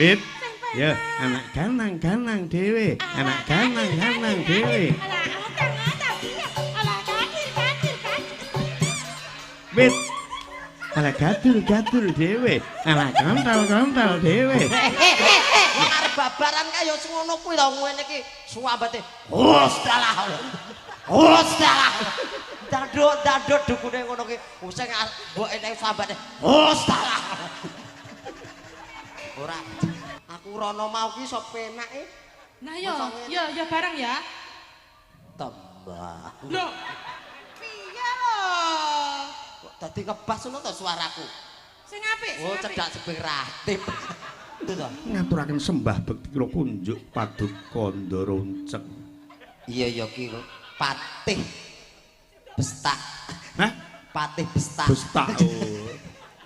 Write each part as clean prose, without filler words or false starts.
It. Ya, anak ganang-ganang dhewe, anak ganang-ganang dhewe. Wit. Ala gatul-gatul dhewe, anak kontol-kontol dhewe. Arep babaran kaya ngono kuwi lho ngene iki suambate. Hostalah. Hostalah. Daduk dukune ngono ki. Sing mbok nek suambate. Hostalah. Ora. Aku rono mau ki sok penake. Nah ya bareng ya. Tembah. Lho. Piye lho? Kok dadi ngebas ngono to suaraku? Sing apik, Oh, cedak sebeng ratip. Itu to. Ngaturaken sembah bekti kula kunjuk paduka Ndoroncek. Iya ki Patih Bestak. Hah? Patih Bestak. Bestak.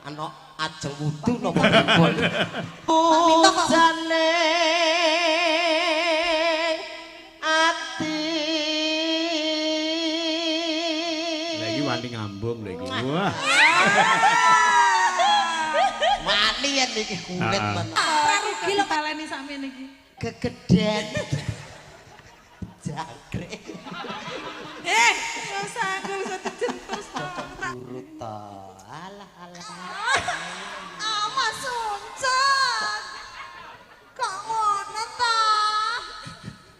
Ana ajeng wudu napa pripun? Minta kok jane ati. Lagi wani ngambung lagi. Wah. Wani yen iki kulit men. Ora rugi lho baleni sampeyan iki. Kegeden. Jangkrik. Wis aku bisa dijentos to. Urut to. Alah. Mas Uncak. Kok ngono ta?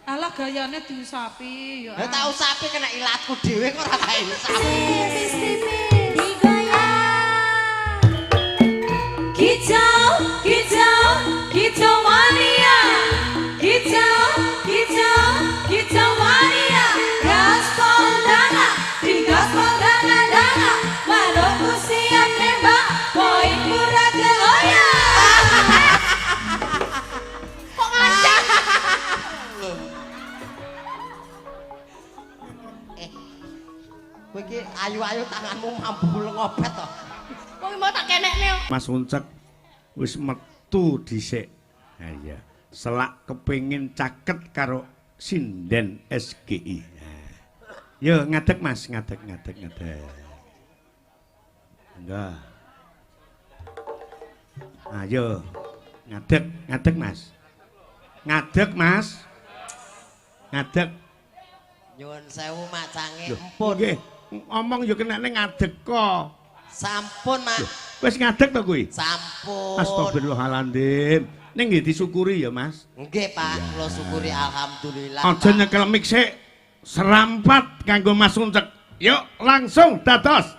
Alah gayane diusapi ya. Lah tak usapi kena ilatku dhewe kok ora tak usapi. Kicau mania, kicau mania, gaspol dana, balokku siap nembak, poinku raga goyang. Kok ngajak? Kowe iki ayu-ayu tanganmu mambu ngobet to. Kok mau tak kenekne. Mas Uncek wis metu dhisik. Ha iya. Selak kepengin caket karo sinden SGI. Yo ngadeg Mas, ngadeg. Enggak. Ayo. Ngadeg Mas. Ngadeg Mas. Ngadeg. Nyuwun sewu macange Loh, empun. nggih, ngomong yo kenane ngadeg kok. Sampun, Mak. Wis ngadeg to kuwi? Sampun. Astagfirullahaladzim. Ning nggih disyukuri ya, Mas. Nggih, Pak. Kula syukuri alhamdulillah. Aja nyekel mik sik. Serampat kanggo Mas Uncek. Yuk, langsung dados.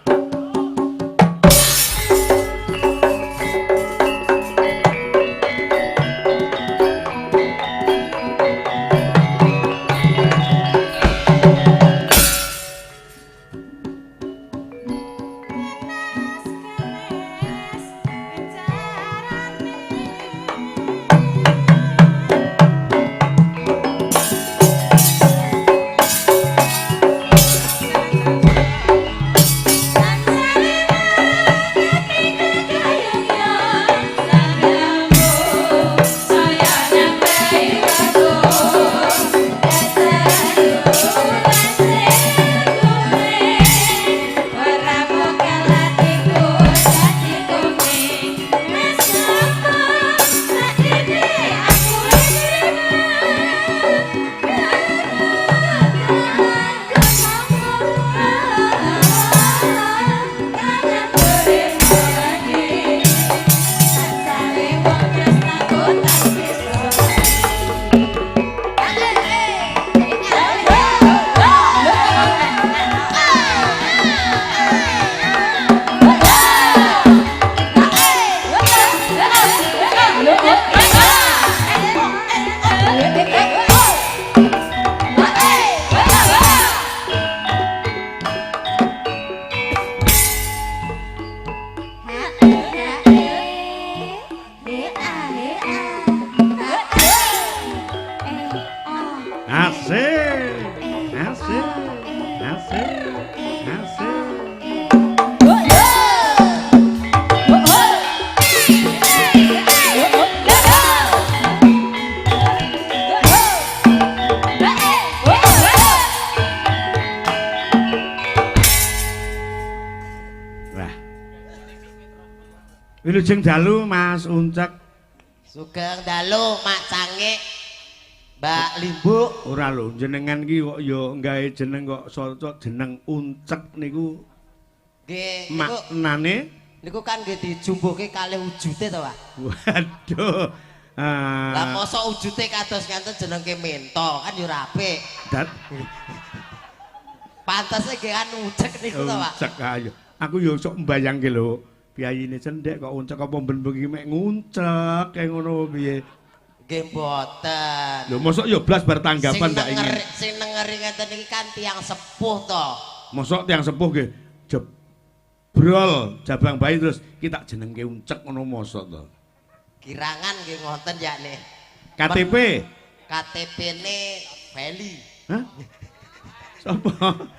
Wilujeng dalu Mas Uncek. Sugeng dalu Mak Cangik. Mbak Limbuk. Ora lho, jenengan ki kok ya gawe jeneng kok cocok jeneng Uncek niku. Nggih, maknane niku kan nggih dijumbuhke kalih wujute to, Pak. Waduh. Lah mosok wujute kados ngenten jenengke Mento kan ya ora apik. Pantese nggih kan Uncek niku to, Pak. Uncek ayo. Aku ya sok mbayangke lho, piyayine cendhek kok Uncek apa ben bengi mek nguncek kaya ngono piye. Nggih mboten. Lho mosok ya blas bar tanggapan ndak ingin. Sing nengeri ngenten iki kan tiyang sepuh to. Mosok tiyang sepuh nggih jebrol jabang bayi terus kita jenengke Uncek ngono mosok to. Kirangan nggih ngoten yakne. KTP. KTP-ne Feli. Hah? Sopo?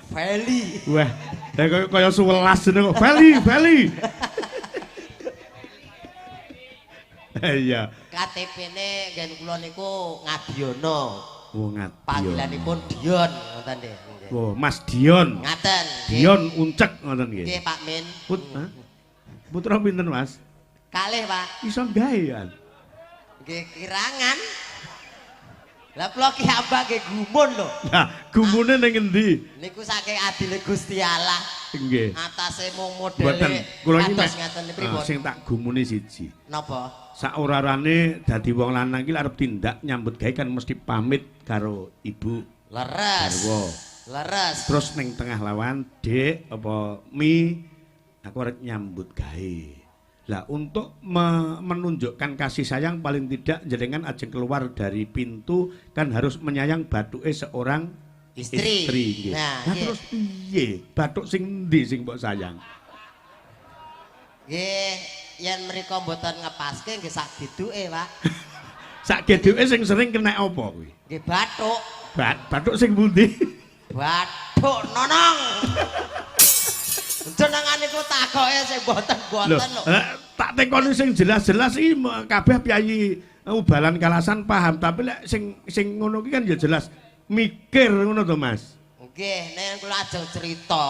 Feli. Wah, kaya 11 jeneng kok. Feli. Iya. KTP-ne ngen kula niku Ngadiono. Oh, Ngadiono. Panggilanipun Dion ngoten nggih. Oh, Mas Dion. Ngaten. Dion Uncek ngoten nggih. Nggih, Pak Min. Putra pinten, Mas? Kalih, Pak. Iso gawean. Nggih, kirangan. Lah kula ki ambak nggih gumun lho. Lah, gumune ning endi? Niku saking adile Gusti Allah. Nggih. Atase mung modele. Mboten, kula iki kados ngaten pripun? sing tak gumune siji. Napa? Saurarane dadi wong lanang iki arep tindak nyambut gawe kan mesti pamit karo ibu. Leres. Garwa. Leres. Terus ning tengah lawan, Dek apa Mi aku arep nyambut gawe. Lah untuk menunjukkan kasih sayang paling tidak jenengan ajeng keluar dari pintu kan harus menyayang batuke seorang istri nggih. Nah, Terus piye? Bathuk sing endi sing mbok sayang? Nggih, yen mriku mboten ngepaske nggih sak giduke, Pak. Sak geduke sing sering kena apa kuwi? Nggih bathuk. Bathuk sing pundi? Bathuk nonong. Jenengan niku takoke sing boten-boten lho. Tak tekoni sing jelas-jelas iki kabeh piyayi ubalan kalasan paham, tapi lek sing ngono ki kan ya jelas mikir ngono to, Mas. Nggih, nek kula ajeng cerita,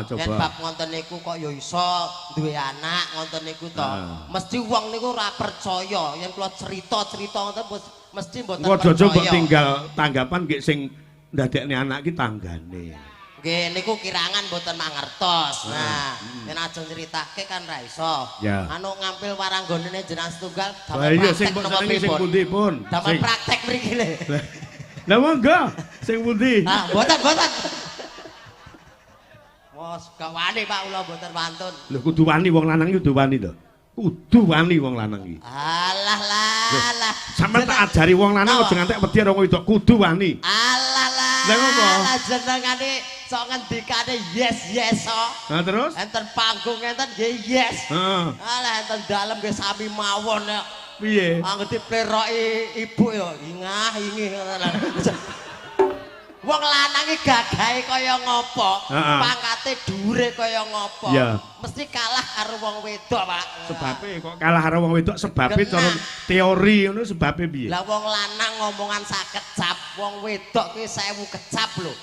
coba. yen bab ngoten niku kok ya iso duwe anak ngoten niku to. Mesti wong niku ora percaya yen kula cerita-cerita ngoten mesti mboten percaya. Aja mbok tinggal tanggapan nggih sing ndadekne anak ki tanggane. Nggih niku kirangan mboten mangertos. Nah, yen ajeng critake kan ra iso. Ya. Anu ngampil waranggonene jenengan setunggal Lah iya sing pundi pun. Damel praktek mriki le. Lah monggo sing pundi? Ah, mboten. Mos kawani Pak kula mboten wantun. Lho kudu wani wong lanang iki kudu wani to. Kudu wani wong lanang iki. Alah lah. Sampe tak ajari wong lanang aja ngantek wedi karo wedok kudu wani. Alah lah. Lah ngopo? Lah jenengane sok ngendikane yes so. Nah terus? Enten panggung enten nggih yes. Heeh. Alah enten dalem nggih sami mawon ya. Piye? Anggo dipleroki ibu ya ingah-ingih ngono. Wong lanang iki gagahe kaya ngopo, pangkate dhuwure kaya ngopo. Mesti kalah karo wong wedok, Pak. Sebabe kok kalah karo wong wedok sebabe cara teori ngono sebabe piye? Lah wong lanang ngomongan sak kecap, wong wedok kuwi 1000 kecap lho.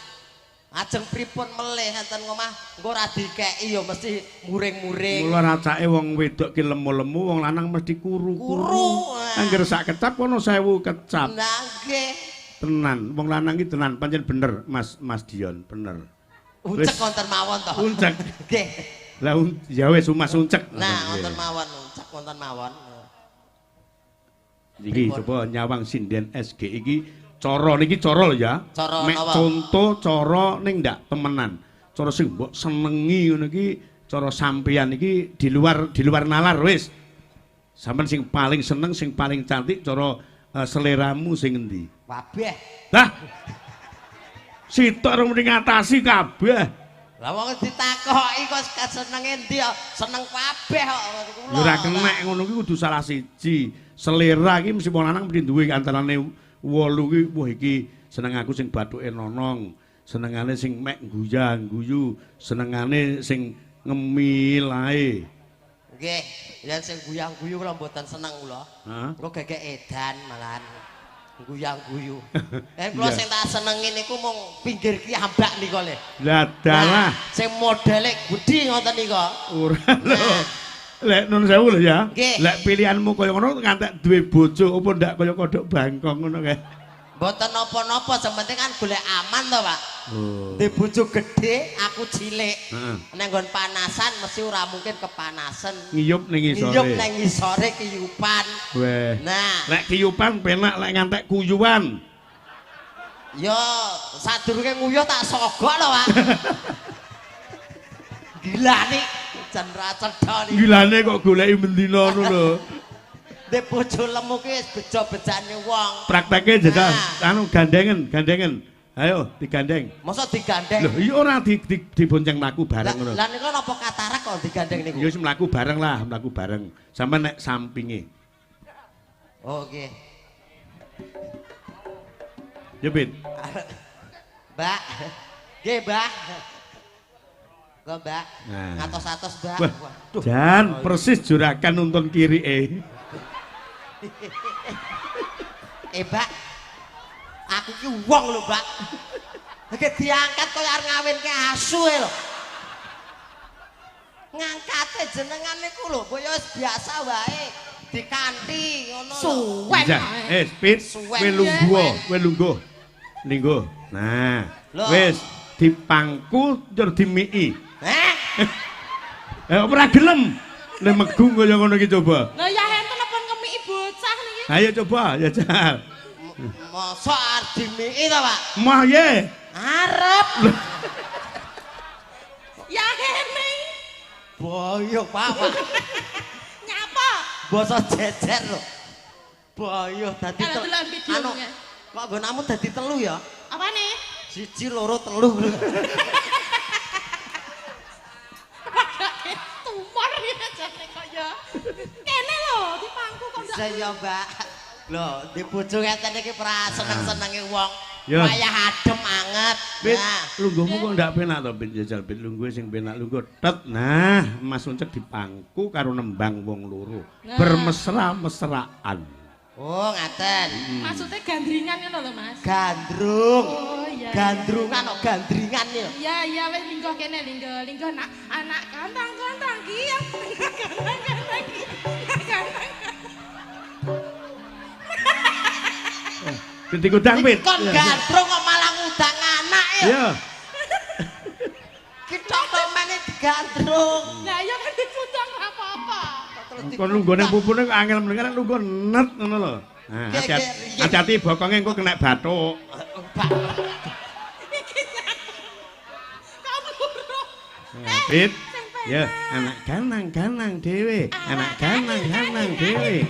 Ajeng pripun melih enten ngomah engko ora dikeki ya mesti muring-muring. Mula racake wong wedok ki lemu-lemu, wong lanang mesti kuru-kuru. Angger sak kecap kono 1000 kecap. Nah nggih. Tenan, wong lanang iki tenan pancen bener Mas Dion, bener. Uncek wonten mawon to. Uncek. Nggih. Lah ya wis Mas Uncek. Nah, wonten mawon, uncek wonten mawon. Iki coba nyawang sinden SG iki cara niki cara lho ya. Mek contoh cara ning ndak temenan. Cara sing mbok senengi ngono iki cara sampeyan iki di luar nalar wis. Sampeyan sing paling seneng, sing paling cantik cara seleramu sing endi? Kabeh. Lah. Sitok rung ngatasi kabeh. Lah wong ditakoki kok senenge endi ya? Seneng kabeh kok kula. Ora kenek ngono ki kudu salah siji. Selera iki mesti wong lanang mesti duwe antarane 8 ki wah iki seneng aku sing bathuke nonong, senengane sing mek guyang-guyu, senengane sing ngemil ae. Nggih, yen sing guyang-guyu kula mboten seneng kula. Kula gegek edan malahan. Guyang-guyu. Kula sing tak senengi niku mung pinggir ki ambak nika le. Lah dalah sing modele gedhi ngoten nika. ora lho. Lek nun sewu lho ya. Nggih. Lek pilihanmu kaya ngono ngantek duwe bojo apa ndak kaya kodhok bangkong ngono kae. Mboten napa-napa, sementing kan golek aman to, Pak. Oh. Di bojo gede, aku cilik. Heeh. Nang nggon panasan mesti ora mungkin kepanasan. Ngiyup ning isore. Ngiyup nang isore kiyupan. Weh. Nah, Lek kiyupan penak lek ngantek kuyuan. yo sadurunge nguyuh tak sogok lho, Pak. Gila nih, jan ra cedha nih. Gilane kok goleki mendina ngono lho. Di bojo lemu ki wis bejo-bejane wong. Prakteke jajal anu gandengen. Ayo digandeng. Masa digandeng? Lho iya ora dibonceng mlaku bareng ngono. Lah niku napa katarak kok digandeng niku? Ya wis mlaku bareng lah, mlaku bareng. Sampe nek sampinge. Oh nggih. Ya Bin. Mbak. Nggih, Mbak. Kok, Mbak? Nah. Ngatos-atos, Mbak. Wah, Waduh. Jan persis jurakan nonton kiri Mbak. Aku ki wong lho, Mbak. Nek diangkat kaya arep ngawinke asu e lho. Ngangkate jenengan niku lho, kaya wis biasa wae. Dikanthi ngono lho. Suwen. Pit, Suwen. kowe lungguh. Linggo. Nah, Loh. wis dipangku njur dimiki. Heh. Ora gelem. Nek megung kaya ngono iki coba. Lah ya enten apa ngemiki bocah niki? Ayo coba, ya Jal. Masa arep dimiki to, Pak? Mah ye. Arep. Ya kene. Boyo, Pak. Nyapa? Basa jejer lho. Boyo dadi Kalau delok video anu, nih. kok nggonamu dadi telu ya? Apa nih? 1 2 3. Tumor ya jane kaya. Kene lho dipangku kok Bisa ya, Mbak. Lho, di bojo ngeten iki pra seneng-senenge wong. Ya. Wayah adem anget. Pit, Nah, lungguhmu kok ndak penak to, Pit jajal Pit lungguh sing penak lungguh tet. Nah, Mas Uncek dipangku karo nembang wong loro. Nah. Bermesra-mesraan. oh ngaten. maksudnya gandringan ngono lho, Mas. Gandrung. Oh iya. Gandrungan kok gandringan ya. Iya iya wis linggo kene linggo anak kantang ki ya. Kantang ki. Ganti kudang Pit. Kon gandrung kok malah ngudang anak ya. Iya. Kita kok meneh digandrung. Lah ya kan diputang apa-apa. Kon lunggone pupune kok angel meneh kan lungguh net ngono lho. Nah, Nggih, nggih, nggih. hati-hati bokonge engko kena bathuk. Pak. Pit. Ya, anak ganang-ganang dhewe. Anak ganang-ganang dhewe.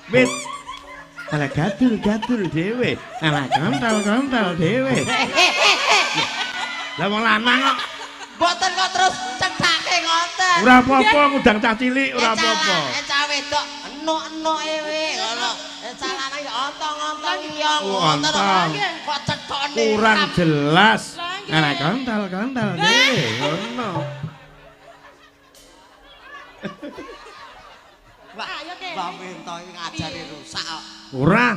Pit. Alah gadul-gadul dhewe. Anak kontol-kontol dhewe. Lah wong lanang kok Mboten kok terus cethake ngoten. ora apa-apa ngudang cah cilik ora apa-apa. Cah wedok enuk-enuk ewe ngono. Cah lanang ya ontong-ontong iya Oh, ngoten. ontong. Kok cethone. Kurang jelas. Lah, Anak kontol-kontol dhewe ngono. Ayo kene. Mbak Minto iki ngajari rusak kok. Ora.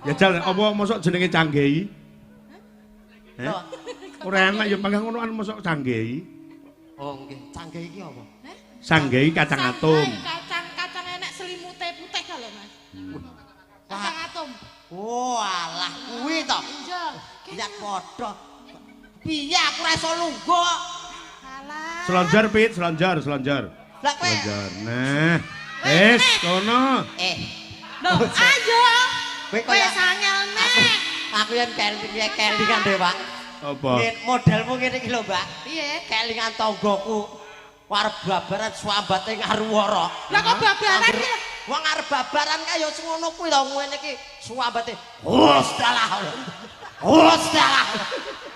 Ya jal apa mosok jenenge Canggehi? Lho, Ora enak ya panggang ngonoan mosok Canggehi. oh nggih, canggih iki apa? Sanggehi kacang atom. Kacang enek selimute putih kalau Mas. Kacang atom. Oh, alah kuwi to. Iya. Lihat padha. Piye aku ora iso lungguh kok. Alah. Selonjor Pit, selonjor. Lah kowe Selonjor. Nah. Wis kono. Loh, ayo. kowe Kowe kaya sangel nek. aku yen kelingan dhewe, Pak. Apa? Nggih, modelmu ngene iki lho, Mbak. Piye? Kelingan tanggoku. Arep babaran swambate ngaruwara. Lah kok babaran iki? Wong arep babaran kaya sing ngono kuwi lho ngene iki swambate. Hostalah. Hostalah.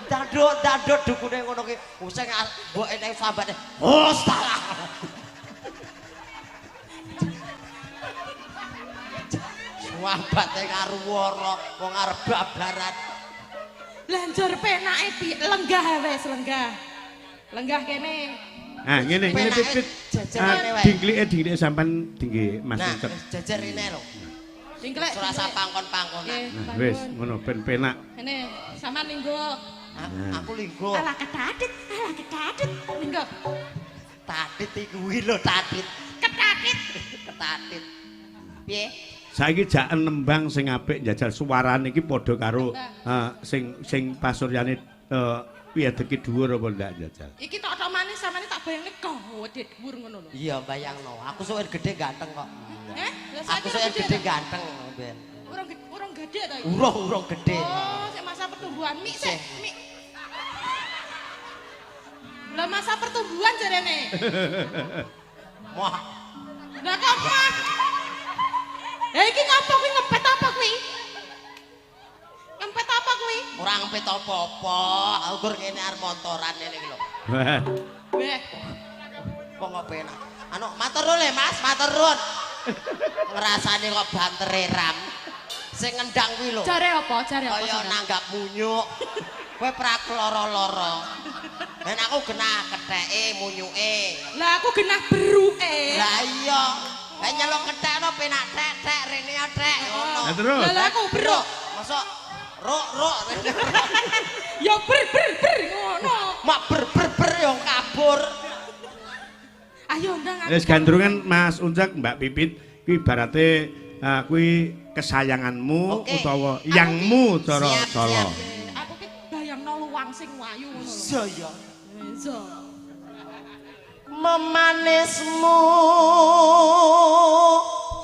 Daduk dukune ngono ki. Sing mbok enek swambate. Hostalah. Swambate ngaruwara wong arep babaran. Lanjur penake piye? Lenggah wis, lenggah. Lenggah kene. Nah, ngene Pit. Jajarane wae. Dinglike sampean tinggi Mas Nah, Uncek. jajar rene lho. Dingklek. Ora usah pangkon-pangkonan. Nggih, Nah, wis ngono ben penak. Ini sama linggo Aku linggo. Ala kedadit, linggo. Tadit iki kuwi lho tadit. Kedadit. Ketadit. Piye? Saiki jak nembang sing apik njajal suarane iki padha karo sing pasuryane piadeki dhuwur apa ndak njajal. Iki tok manis samane tak bayangne gede dhuwur ngono lho. Iya bayangno. Aku suwe gede ganteng kok. Aku Saya suwe gede ganteng ben. Urung gede ta iki? Urung gede. Oh, sik masa pertumbuhan mik sik. Mik. Lah masa pertumbuhan jarene. Wah, Lah kok mah? Iki ngapa kuwi ngepet apa kuwi? Ngempet apa kuwi? ora ngempet apa-apa. Ukur kene arep motoran ngene iki lho. Weh, Kok kok penak. Anu matur nuwun le Mas, matur nuwun. Ngrasane kok bantere ram. Sing ngendang kuwi lho. jare apa? Kaya nanggap munyuk. Kowe prak lara-lara. Ben aku genah ketheke munyuke. Lah aku genah beruke. Lah iya. Lah nyelok kethekno penak tek rene ya tek ngono. Lah terus. Lah aku beruk. Masuk rok rene. Ya ber ngono. Mak ber yo kabur. Ayo ndang aku. Wis gandrungan Mas Uncak Mbak Pipit kuwi ibarate kuwi kesayanganmu Oke. utawa yangmu cara Siap, Solo. siap. Aku ki bayangno luwang sing wayu ngono. Iya ya. Iso. Memanismu.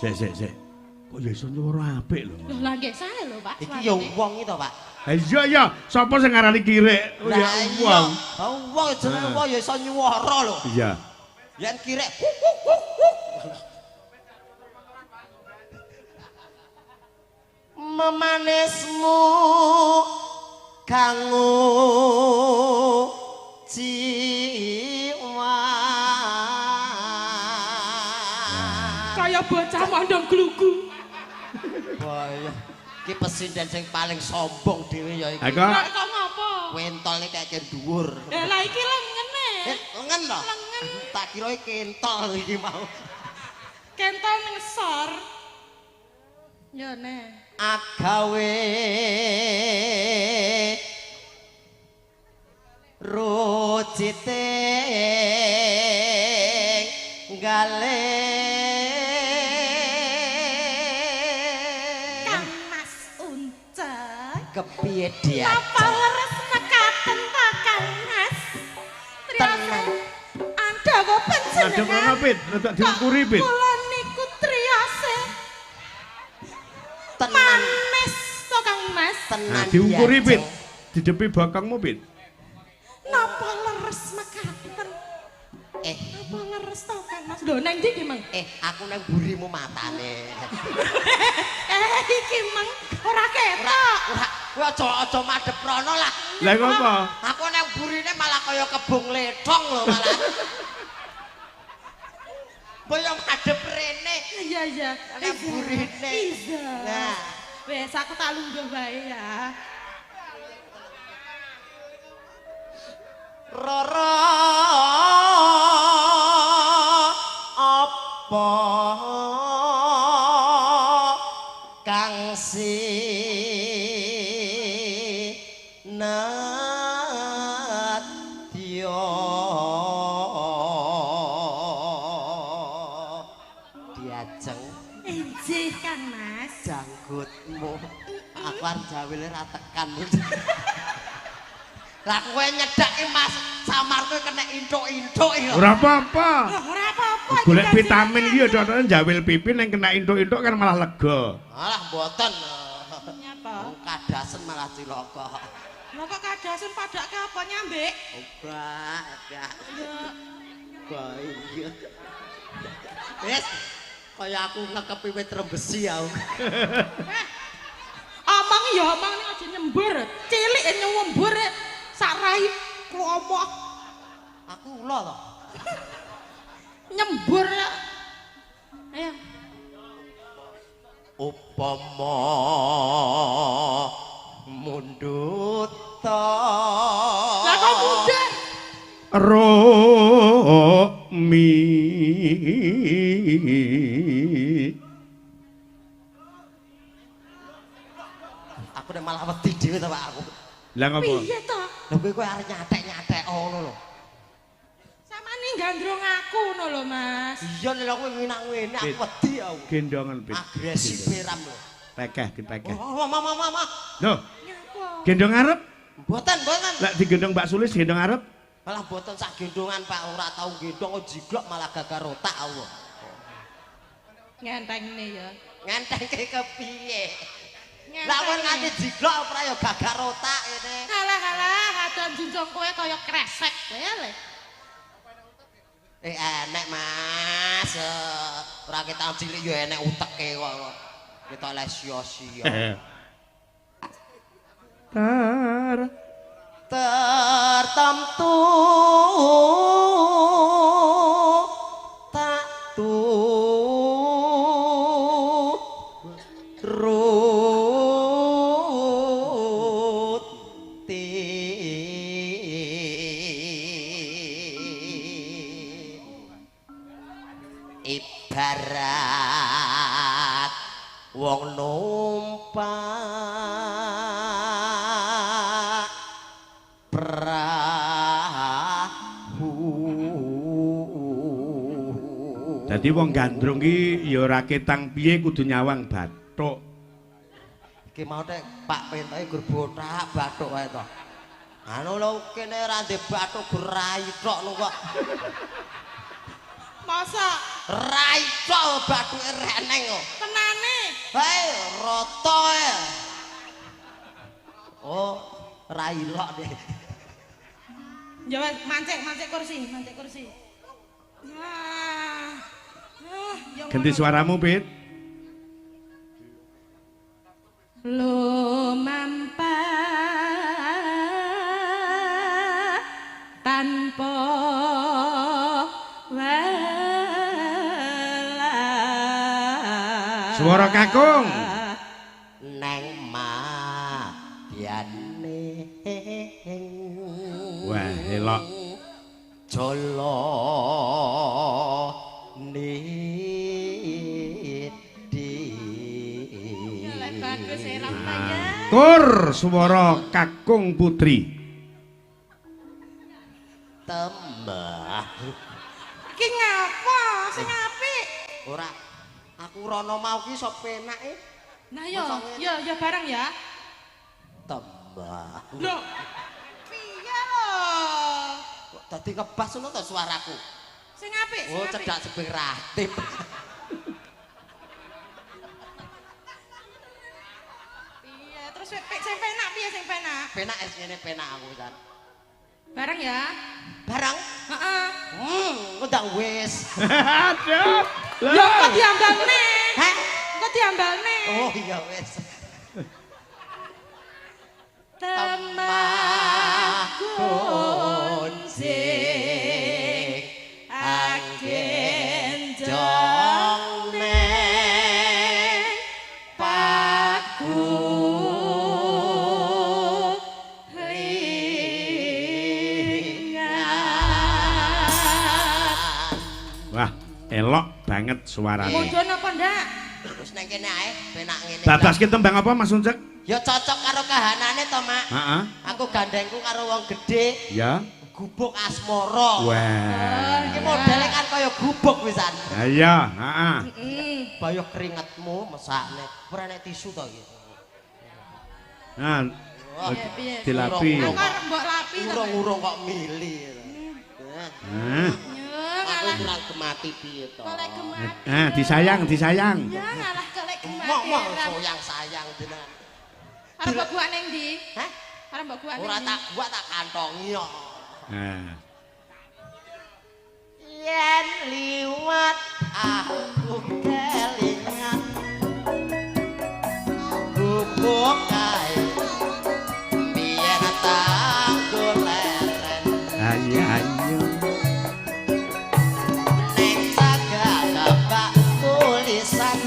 Sik. Kok ya iso nyuwara apik lho. Loh lah nggih sae lho, Pak. Iki ya wong itu, Pak. Ha iya, sapa sing ngarani kirek? Oh ya wong. Wong jenenge wong ya iso nyuwara lho. Iya. Yen kirek. Memanismu kanggo jiwa. Kaya bocah mondong glugu. Wah, iya. Iki pesinden sing paling sombong dhewe ya iki. Aku Lah kok ngopo? Wentole kayak dhuwur. Lah iki lengene. Lengen lho. Lengen. Tak kira kentol iki mau. Kentol ning sor. Ya ne. Agawe rucite gale Kang Mas Uncak. kepiye dia Napa leres mekaten ta Kang Mas? Triase. Anda kok panjenengan? Ada krono Pit, rada diukuri Pit. Kula niku triase. tenan Manis to Kang Mas. tenan Nah, diukuri dia, Pit. Ceng. Didepi bakangmu Pit. Napa leres mekaten? Napa leres to Kang Mas? Lho nang ndi ki Mang? Aku nang burimu matane Iki Mang ora ketok. ora aja madhep rono lah Lah ngopo? aku nang burine malah kaya kebung ledong lho malah Boyo madhep rene Iya. nang burine Iya. nah Wes aku tak lungguh bae ya. Rara apa kang sinadya diajeng Injih Kang Mas. janggutmu aku arep jawile ra tekan lah kowe nyedaki Mas samarku kena intuk-intuk iki lho. Ora apa-apa. Loh, ora apa-apa iki. Golek Kanjeng vitamin Mas. iki contohnya jawil pipi ning kena intuk-intuk kan malah lega. Alah mboten. Nyapa? Kadasen malah cilaka. Lah kok kadasen padake apa nyambik? Obat, ya. Ya. Baik. Wes, kaya aku ngekepi wit rembesi aku. Omong ya omong ning aja nyembur. Cilik nyembur sak rai klomo. Aku ula to. Nyembur. Ayo. Upama mundut ta. Lah kok mundur? Romi. Aku nek malah wedi dhewe to Pak aku. Lah ngopo? Piye to? Lho kowe arep nyatek-nyatek ngono lho. Samane gandrung aku ngono lho, Mas. Iya lho kowe nginak-nginak aku wedi aku. Gendongan Pit. Agresif peram lho. Pekeh dipekeh. Oh, mama. Loh, Nyapa? gendong arep? Mboten. Lek digendong Mbak Sulis gendong arep? Malah mboten sak gendongan Pak, ora tau gendong kok jiglok malah gagar otak aku. Ngentengne ya. Ngentengke kepiye? Lah kon nganti jiglok ora ya gagar otak ini. Halah, adon junjung kowe kaya kresek kowe le. Enek Mas. Ora ketok cilik ya enek uteke kok. Ketok les sia-sia. Tertentu tak ibarat wong numpak perahu. Dadi wong gandrung ki ya ora ketang piye kudu nyawang bathuk. Iki mau nek Pak Pentoke gur botak bathuk wae to. Anu lho kene ra ndek bathuk gur rai tok lho kok. Masa Rai tok bathuke reneng kok. tenane? Hei, rata ya. Oh, rai lok deh. Ya wes mancik kursi. Ya Ganti suaramu, Pit. Lumampa tanpa welas. Suara kakung. Neng madyane. Wah, elok. Jolo nidi. Ya lek bagus eram ta ya. Tur suara kakung putri. Tembah. Iki ngapa sing apik? Ora. Aku rono mau ki sop penake. Nah ya bareng ya. Tembah. Lho. Piye lho? Kok dadi kebas ngono to suaraku? Sing apik, Oh, cedak sebeng ratip. Piye? Terus sing penak piye sing penak? Penak es ngene penak aku kan. Bareng ya. Barang? Heeh. Udah wis. Aduh. Ya kok diambalne? Hah? Kok diambalne? Oh iya wis. Temakun sing agen jong neng paku ringan. Wah, elok banget suarane. Mudun apa ndak? Wis nang kene ae penak ngene. Babaske tembang apa Mas Uncek? Ya cocok karo kahanane to, Mak. Heeh. Aku gandengku karo wong gedhe, Ya. gubuk asmara. Wah. Iki modele kan kaya gubuk wisan. Ha iya, heeh. Bayok keringetmu mesakne. Ora nek tisu to iki. Nah, Wah, piye? dilapi. Urung. Aku arep mbok lapi to. Urung-urung kok mili. Nah, Aku kurang gemati piye to. Kolek gemati. disayang. Ya ngalah kolek gemati. Mok sayang tenan. Arep mbok buak ning ndi? Hah? Arep mbok buak ning Ora ndi? tak buat tak kantongi kok. Nah. Yen liwat aku kelingan gubuk kae biyen tak goleren Ayo. ning sagala bak tulisan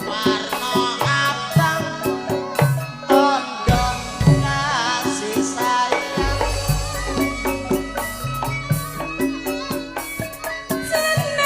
warna abang tondo kasih sayang Seneng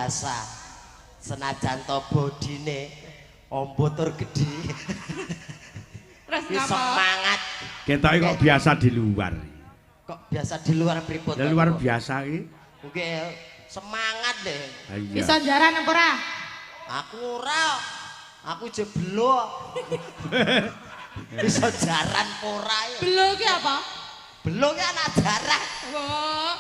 biasa. Senajan to bodine ombo tur gedhe. Terus Ki ngapa? semangat. Ketoke kok biasa di luar. Kok biasa di luar pripun? Di luar biasa iki. Nggih, semangat deh. Ha iya. Bisa jaran apa ora? Aku ora. Aku jeblo. Bisa jaran ora ya. Belo ki apa? Belo ki anak jaran. Wah.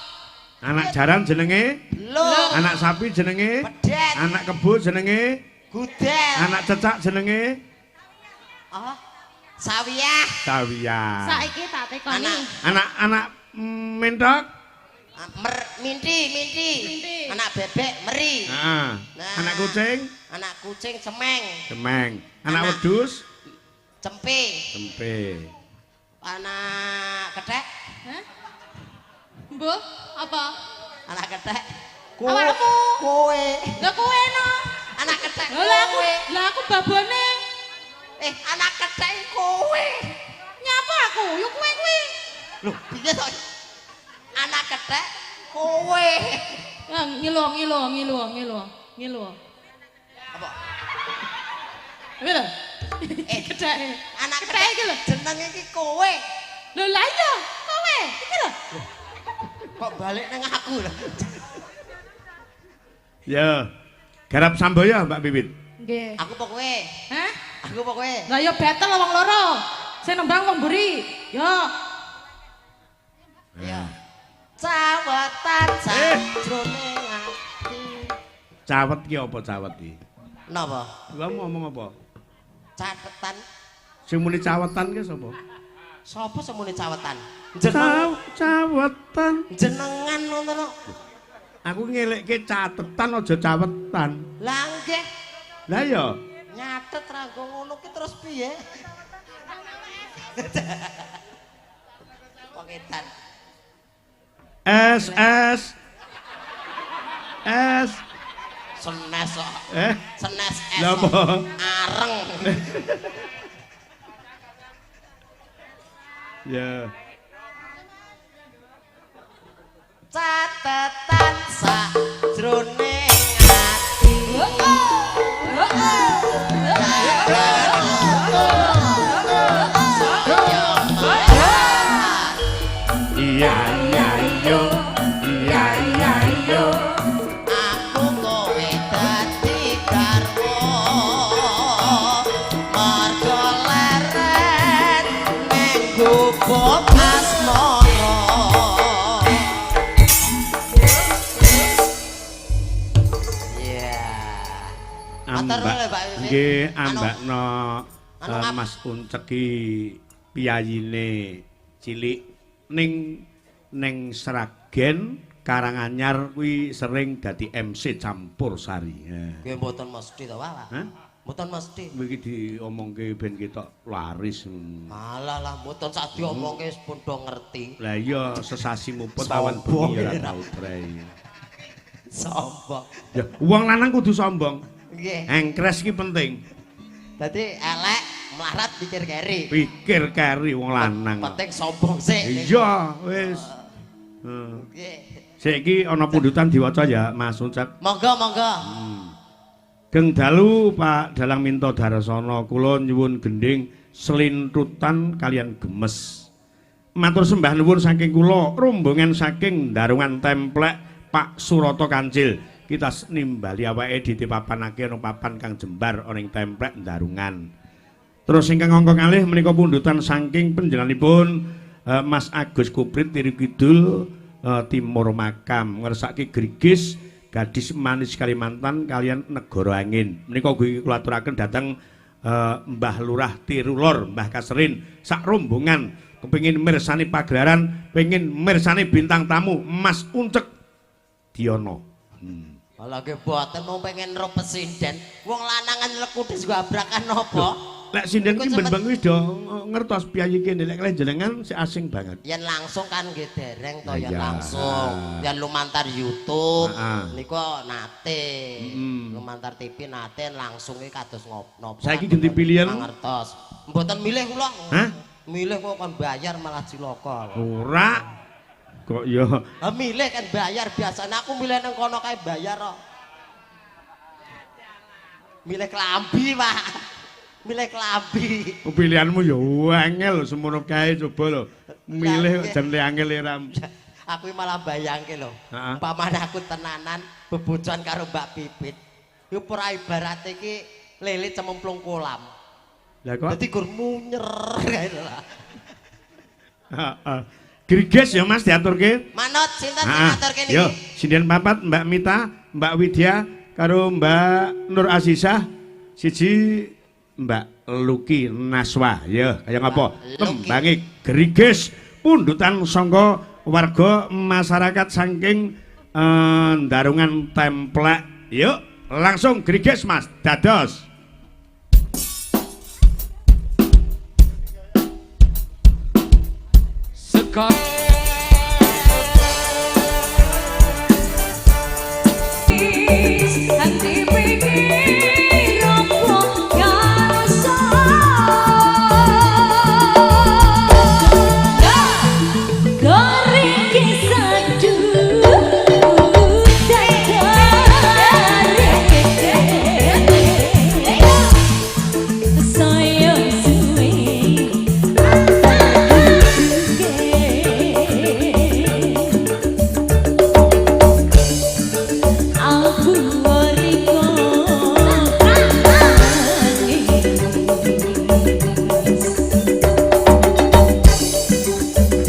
Anak jaran jenenge, Belo. anak sapi jenenge, Pedet. anak kebo jenenge, Gudel. anak cecak jenenge Oh. Sawiyah. Sawiyah. Saiki tak tekoni. Anak mentok. Minti. Minti. Anak bebek meri. Heeh. Nah. Anak kucing Anak kucing cemeng. cemeng. Anak Anak- wedhus Cempe. tempe. Anak kethek. Hah? Mbah, apa? Anak kethek. Awakmu. Kowe. Lah kowe no. Anak kethek Lah aku, kowe. lah aku babone. Anak kethek kowe. Nyapa aku? Yo kowe kuwi. Loh, piye to? Anak kethek kowe. Ya ngilu. Apa? Kuwi lho. Kedake. Anak Kethek iki lho. jenenge iki kowe. Lho lah iya, kowe. Iki lho. Kok balik nang aku lho. Ya. Garap Samboya Mbak Bibit. Nggih. Aku apa kowe? Hah? Aku apa kowe? Lah yo battle wong loro. Sing nembang wong mburi. Yo. Ya. Cawetan sajroning ati. Cawet ki apa cawet ki? Napa? Kamu ngomong apa? Catetan. Sing muni cawetan ki sapa? Sapa semune cawetan? Cawetan. Jenengan ngono lho. Aku ngelekke catetan aja cawetan. Lah nggih, Lah ya, nyatet ra nggo ngono ki terus piye? Pengetan. S Senes kok. Senes es. Lah kok. apa? Areng. Ya. Catetan sajroning ati. Iya yo. Iya yo. Aku kowe dadi garwa. Marga leren menggo asmara. Matur nuwun, Pak. Nggih, Anu- ambakno anu ngap- Mas Uncek ki piyayine cilik ning Sragen Karanganyar kuwi sering dadi MC campur sari. Nggih mboten mesti to, Pak. Hah? Mboten mesti. Iki diomongke ben ketok laris. Malah lah mboten sak diomongke pun do ngerti. Lah iya sesasi muput Sombong awan bengi ora ya. tau trai. Sombong. Ya, wong lanang kudu sombong. Nggih. Engkres ki penting. Dadi elek melarat pikir keri. Pikir kari wong lanang. Penting sombong sik. Iya, wis. Nggih. Saiki ana pundutan diwaca ya, Mas Uncek. Monggo, monggo. Geng dalu Pak Dalang Minto Darasana, kula nyuwun gending selintutan kalian gemes. Matur sembah nuwun saking kula rombongan saking Darungan Templek Pak Surata Kancil. Kita nimbali awake ditipapanake ana papan kang jembar ana ing Templek Darungan. Terus ingkang angka kalih menika pundutan saking panjenenganipun Mas Agus Kuprit Tiri Kidul Timur Makam ngersake Grigis Gadis Manis Kalimantan kalian Negara Angin. Menika kula aturaken dhateng Mbah Lurah Tirulor, Mbah Kasrin sak rombongan kepengin mirsani pagelaran, pengin mirsani bintang tamu Mas Uncek Diono. Ala nggih boten mung pengen ro presiden. Wong lanangan lekudis gua abrakan napa? Lek sinden ki ben wis do ngertos piyayi kene lek jenengan si asing banget. Yen langsung kan nggih dereng to yen Iya. langsung. Yen lumantar YouTube Heeh. niku nate. Lumantar TV nate langsung iki kados nopo. Saiki ganti pilihan. Mangertos. Mboten milih kula. Hah? Milih kok kan bayar malah cilaka. Ora. Kok ya Ha milih kan bayar biasanya aku milih nang kono kae bayar kok. milih klambi, Pak. Milih klambi. Pilihanmu ya angel semono kae coba lho. Milih jan angel ram. Aku malah bayangke lho. Heeh. Paman aku tenanan bebojoan karo Mbak Pipit. Yo ora ibarate iki lele cemplung kolam. Lah kok Dadi gur munyer kae lho. heeh. Griges ya Mas diaturke. Manut sinten sing Heeh. ngaturke Yo, niki? sinden papat Mbak Mita, Mbak Widya karo Mbak Nur Azizah, siji Mbak Luki Naswa. Ya, kaya ngapa? Luki. Tembange Griges pundutan sangka warga masyarakat saking Darungan Templek. Yuk, langsung Griges Mas, dados. Sekar Hati pikir apa yang Goreng kisah sayang suwe aku oriko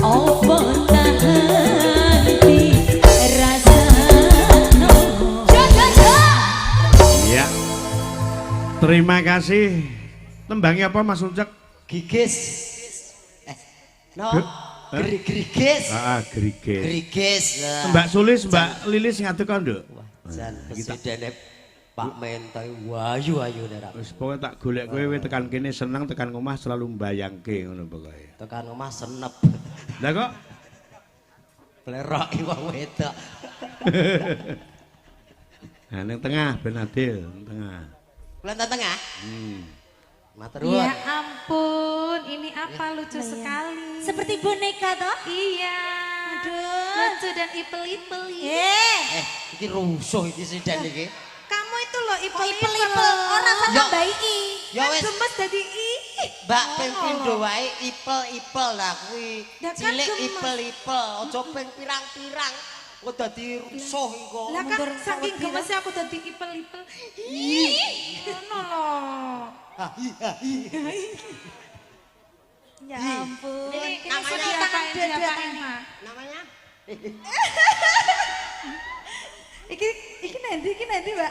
opo tahan di rasano Ya. Terima kasih. Tembangnya apa Mas Ucek? Gigis. No. Grigis. Griges. Grigis. Mbak Sulis, Mbak Lilis ngadeg kok, Nduk? Jan presidene Pak Mentai wayu-ayu nek Wis pokoke tak golek kowe tekan kene seneng tekan omah selalu mbayangke ngono pokoke. tekan omah senep. Lah kok Bleroki wong wedok. nah ning tengah ben adil, ning tengah. Kulen tengah. Matur nuwun. Ya ampun, ini apa lucu sekali. seperti boneka toh Iya. Aduh. Lucu dan ipel-ipel. Iki rusuh iki sinden iki. Kamu itu loh ipel-ipel. ipel-ipel orang Yo. sama bayi Ya Kan wis, gemes jadi Mbak ping pindho wae ipel-ipel lah kuwi. Lah kan Cilik gemes. ipel-ipel, aja ping pirang-pirang. Kok dadi rusuh engko. lah kan saking gemesnya aku jadi ipel-ipel. Ih, ngono loh. ya ampun Ini namanya sudah apa? diapain Dua-dua siapa ini. Namanya? Iki nanti Mbak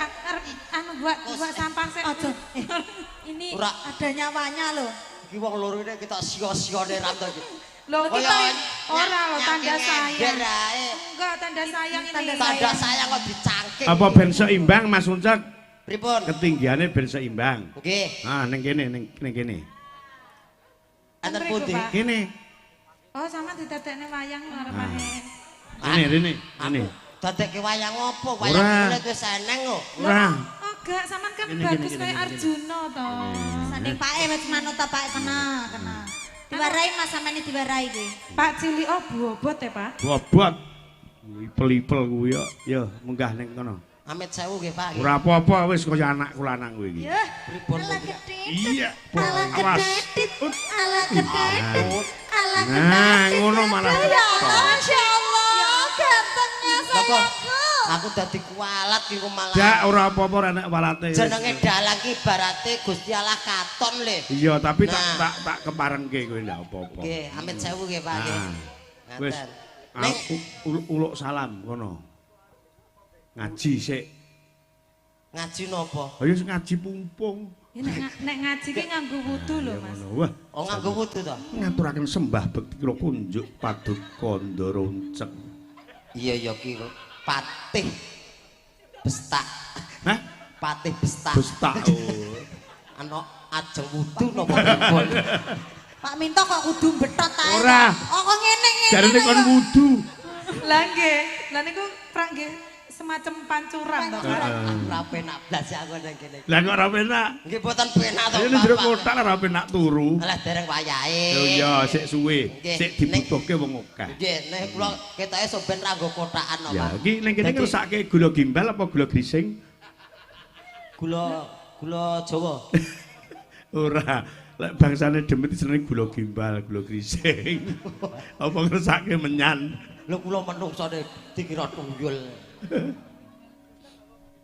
anu buat sampah saya. Ojo. Ini Ora. ada nyawanya loh. Iki wong loro iki kita sio-sione ranto iki. Loh Oh, kita ya, ora loh tanda nyangking sayang. ember ae. Enggak tanda sayang ini. Tanda sayang kok dicangking. Apa ben seimbang Mas Ucek? Pripun? Ketinggiannya ben seimbang. Nggih. Ah ning kene ning kene. Enten Mriku, pundi? Pak. Kene. Oh sama didadekne wayang ngarepane. Ini. Dadekke wayang opo? Ora. Wayang kulit wis eneng kok. Ora. Oh enggak, sampean kan Gini, bagus gini, kayak gini. Arjuna toh. Sanding pake wis manut ta pake kena. Diwarai Mas sampeyan diwarai kuwi. Pak Cili oh bobot ya Pak. Bobot. Ipel-ipel kuwi yo munggah ning kono. Amit sewu nggih Pak. Ora apa-apa wis kaya anakku lanang kowe iki. Pripun? Ala gedhe. Iya. Ala Awas. gedhe. Ala gedhe. Ala Nah, ngono malah. Ya Allah, Masya Allah, gantengnya Lah kok sayangku. aku dadi kualat iki kok malah. Jak ora apa-apa ora nek walate. Jenenge dalang ki ibarate Gusti Allah katon le. Iya, tapi Nah. tak keparengke kowe ndak apa-apa. Nggih, amit sewu nggih Pak nggih. Ah. Wis. Ngaten. Ning Uluk salam kono. Ngaji sik. ngaji napa? Ayo ngaji pumpung. Ya, nek ngaji ki nganggo wudu lho Mas. Ngono. Wah, Oh nganggo wudu to? ngaturaken sembah bekti kula kunjuk paduka Ndoroncek. Iya ya ki patih bestak. Hah? Patih bestak. Bestak. Ana ajeng wudu napa pripun? Pak Minto kok kudu betot ae. Ora. Oh kok ngene-ngene. Jarene kon wudu. Lah nggih, lah niku prak nggih semacam pancuran toh kan. Ora penak blas aku nang kene. Lah kok ora penak. Nggih boten penak to. Ini jero Bapak. kotak ora penak turu. Alah dereng wayahe. Yo iya, sik suwe. Nggih. Sik dibutuhke wong akeh. Nggih, nek kula ketoke soben ra nggo kotakan Ya, Pak. iki ning kene Dadi- ngrusake gula gimbal apa gula grising? Gula Gula Jawa. Ora, lek bangsane demet seneng gula gimbal, gula grising. Apa ngersake menyan. Lho kula menungsane dikira tunggul.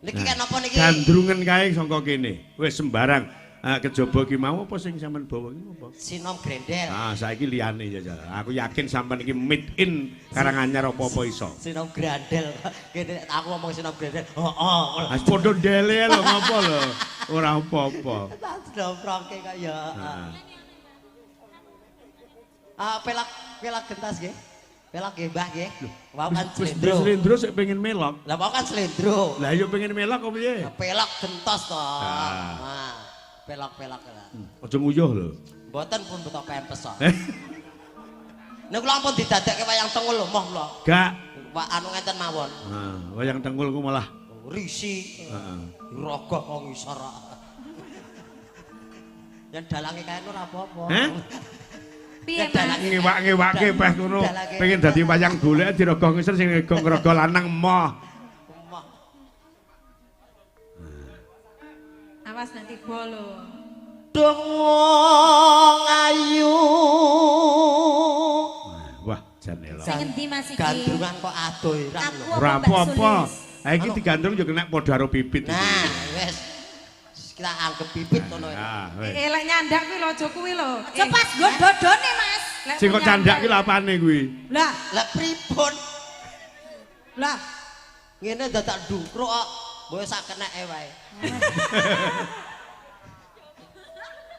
Niki kan apa niki? Gandrungan kae saka kene. Wis sembarang. Kejaba ki mau apa sing sampean bawa iki apa? Sinom grendel. Saiki liyane ya. Aku yakin sampean iki made in Karanganyar apa-apa iso. Sinom grandel. Kene aku ngomong sinom grendel. Heeh. Padha dele lho ngopo lho. Ora apa-apa. Domproke kaya. Pelak gentas nggih. Pelak nggih Mbah nggih. Wau kan slendro. Slendro sik pengen melok. Lah wau kan slendro. Lah yo pengen melok apa piye? Pelak gentos to. Nah. Pelak-pelak lah. Aja nguyuh lho. Mboten pun beto pempes kok. Nek kula ampun didadekke wayang tengul lho moh kula. Gak. Pak anu ngenten mawon. Wayang tengul ku malah risi. Heeh. Rogoh kok ngisor. Yen dalange kae ora apa-apa. Piye Mas? Ngiwak-ngiwake peh ngono. Pengen dadi wayang golek dirogoh ngisor sing ngerogoh lanang moh. Awas nanti bolo. Dong ayu. Wah, jan elok. Sing endi Mas iki? Gandrungan kok adoiran lho. Ora apa-apa. Ha iki digandrung yo kena padha karo pipit. Nah, wis. Kita anggap pipit ngono. Nah, wis. Lek nyandak kuwi lho aja kuwi lho. Aja pas nggo dodone Mas. Sing kok candak ki lha apane kuwi? Lah, Lah pripun? lah. Ngene dadak ndungkruk kok. Mbok sak keneke wae.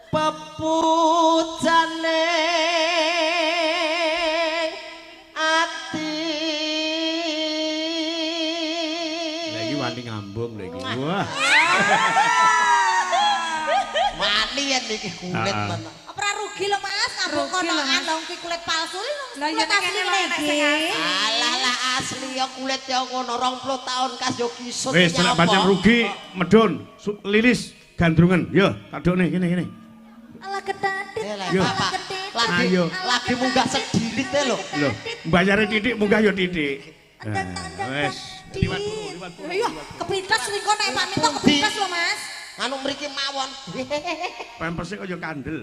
Pepujane ati. Lah iki wani ngambung lho iki. Wah. Mani yen iki kulit men. Apa ora rugi lho Mas, ngambung konokan lho iki kulit palsu lho. Lah ya nek kene lho nek sing Alah asli ya kulit ya ngono 20 tahun kas yo kisut. Wis nek pancen rugi medun, lilis gandrungan. Yo, kadokne kene. Ala kedadet. Yo. Lagi Ayo. lagi munggah sedilit e lho. Lho, mbayare titik munggah yo titik. Wis. Iya, kepintas lingko nek Pak Minto kepintas lho Mas. Anu mriki mawon. Pempese kaya kandel.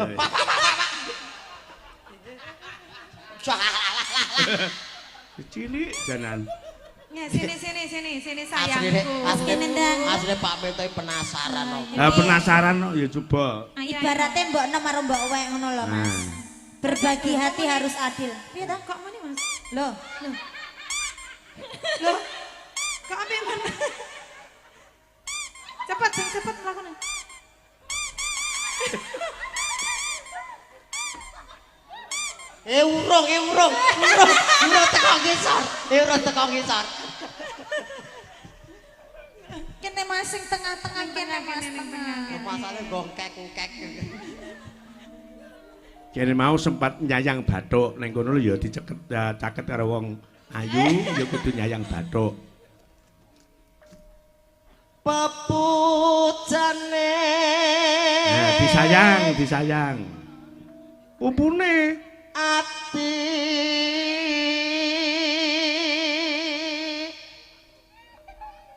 Cilik janan. Ya sini Asli sayangku. asli Pak Minto penasaran kok. Penasaran kok ya coba. Ibaratnya mbok nem karo mbok wek ngono lho Mas. Berbagi hati harus adil. Piye ta kok ngene Mas? Loh, Loh. Kok ampe mana? Cepet mlakukan. Urung teko ngisor. Urung teko ngisor. kene Mas sing tengah-tengah kene Mas tengah. Masale gongkek-gongkek. Kene mau sempat nyayang bathuk ning kono lho ya diceket caket karo wong ayu ya kudu nyayang bathuk. Pepujane. Disayang. Upune ati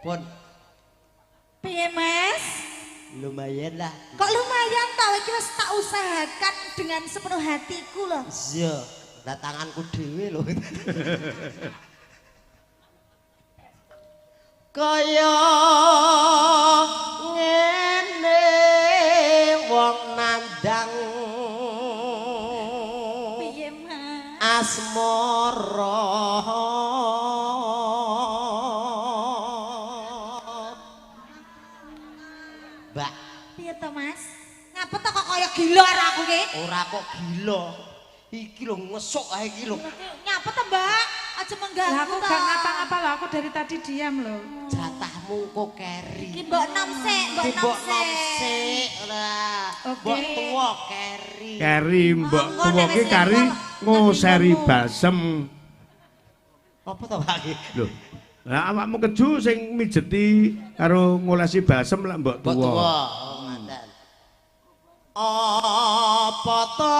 pun Piye Mas? lumayan lah. Kok lumayan tau iki wis tak usahakan dengan sepenuh hatiku loh. Iya, datanganku dhewe lho. Kaya ngene wong nandang Piye Mas? asmara Mbak, Piye to Mas? Ngapa to kok kaya gila arek aku ki? ora kok gila. Iki lho ngesuk ae iki lho. Nyapa to Mbak? Aja Lah mengganggu aku to. gak ngapa-ngapa loh, aku dari tadi diam loh. Jatahmu kok keri. Ki mbok nom sik, mbok Ki nom mbok nom sik. sik lah. Oke. Mbok tuwa keri. keri mbok Monggo, tuwa nek ki wis kari level, ngoseri ngerti basem. Apa to Pak iki? Lho. Lah awakmu keju sing mijeti karo ngolesi basem lah mbok Mbok tuwa. tuwa. Oh, mandan. Apa to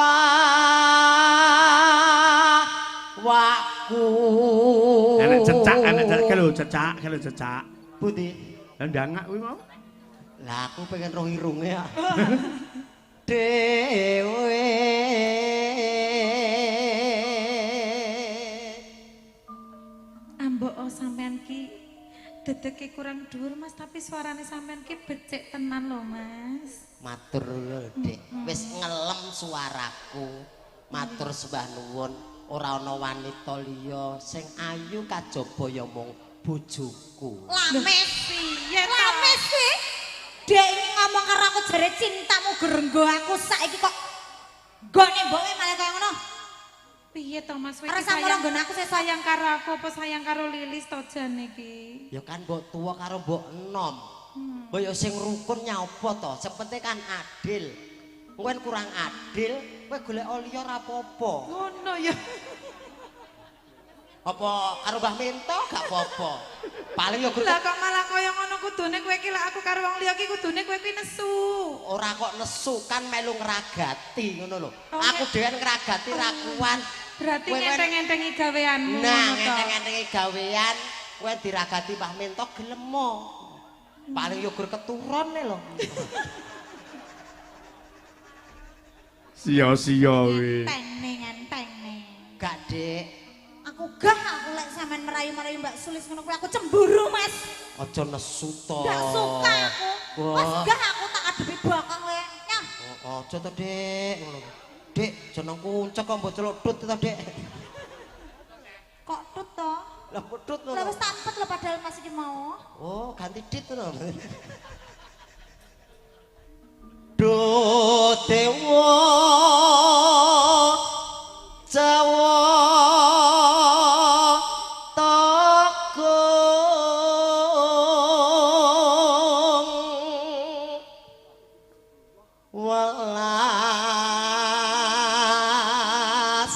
waku? Enek cecak lho, cecak. Pundi? Lah ndangak kuwi mau. Lah aku pengen roh irunge ya. Dewe Ambok sampean ki dedeke kurang dhuwur Mas, tapi suarane sampean ki becik tenan lho Mas. matur lho Dik, wis ngelem suaraku. Matur sembah nuwun, ora ana wanita liya sing ayu kajaba ya mung bojoku. Lames Piye ta? Lames sih. Dek ini ngomong karo aku jare cintamu gerenggo aku saiki kok gone mboke malah kaya ngono. Piye to Mas? Ora sampura nggon aku sesuk. sayang karo aku apa sayang karo Lilis to jane iki? Ya kan mbok tuwa karo mbok enom. Mbok ya sing rukun nyapa to? Sepete kan adil. Kowe kurang adil, kowe golek liya ora apa-apa. Ngono ya. Apa karo Mbah Minto gak apa-apa. Paling ya Lah kok malah kaya ngono kudune kowe iki lek aku karo wong liya iki kudune kowe iki nesu. ora kok nesu kan melu ngragati ngono lho. Oh, Aku dhewe ngragati ra kuwan. Berarti Kowe- ngenteng-ngentengi gaweanmu Nah, ngono to. ngenteng-ngentengi gawean kowe diragati Mbah Minto gelemo. Paling yo gur keturune lho. Sia-sia we. Ngenteng. Gak, Dik. Aku gah aku lek sampean merayu-merayu Mbak Sulis ngono kuwi aku cemburu, Mas. Aja nesu to. Gak suka aku. Mas Wah. gah aku tak adepi bakal kowe. Nyah. Aja to, Dik. Ngono. Dik, jeneng kuncek kok mbok celuk tut to, Dik. Kok tut to? Lah pedut Lah ngono. wis tampet lho padahal Mas iki mau. Oh, ganti dit to. Do dewa Jawa Tokong welas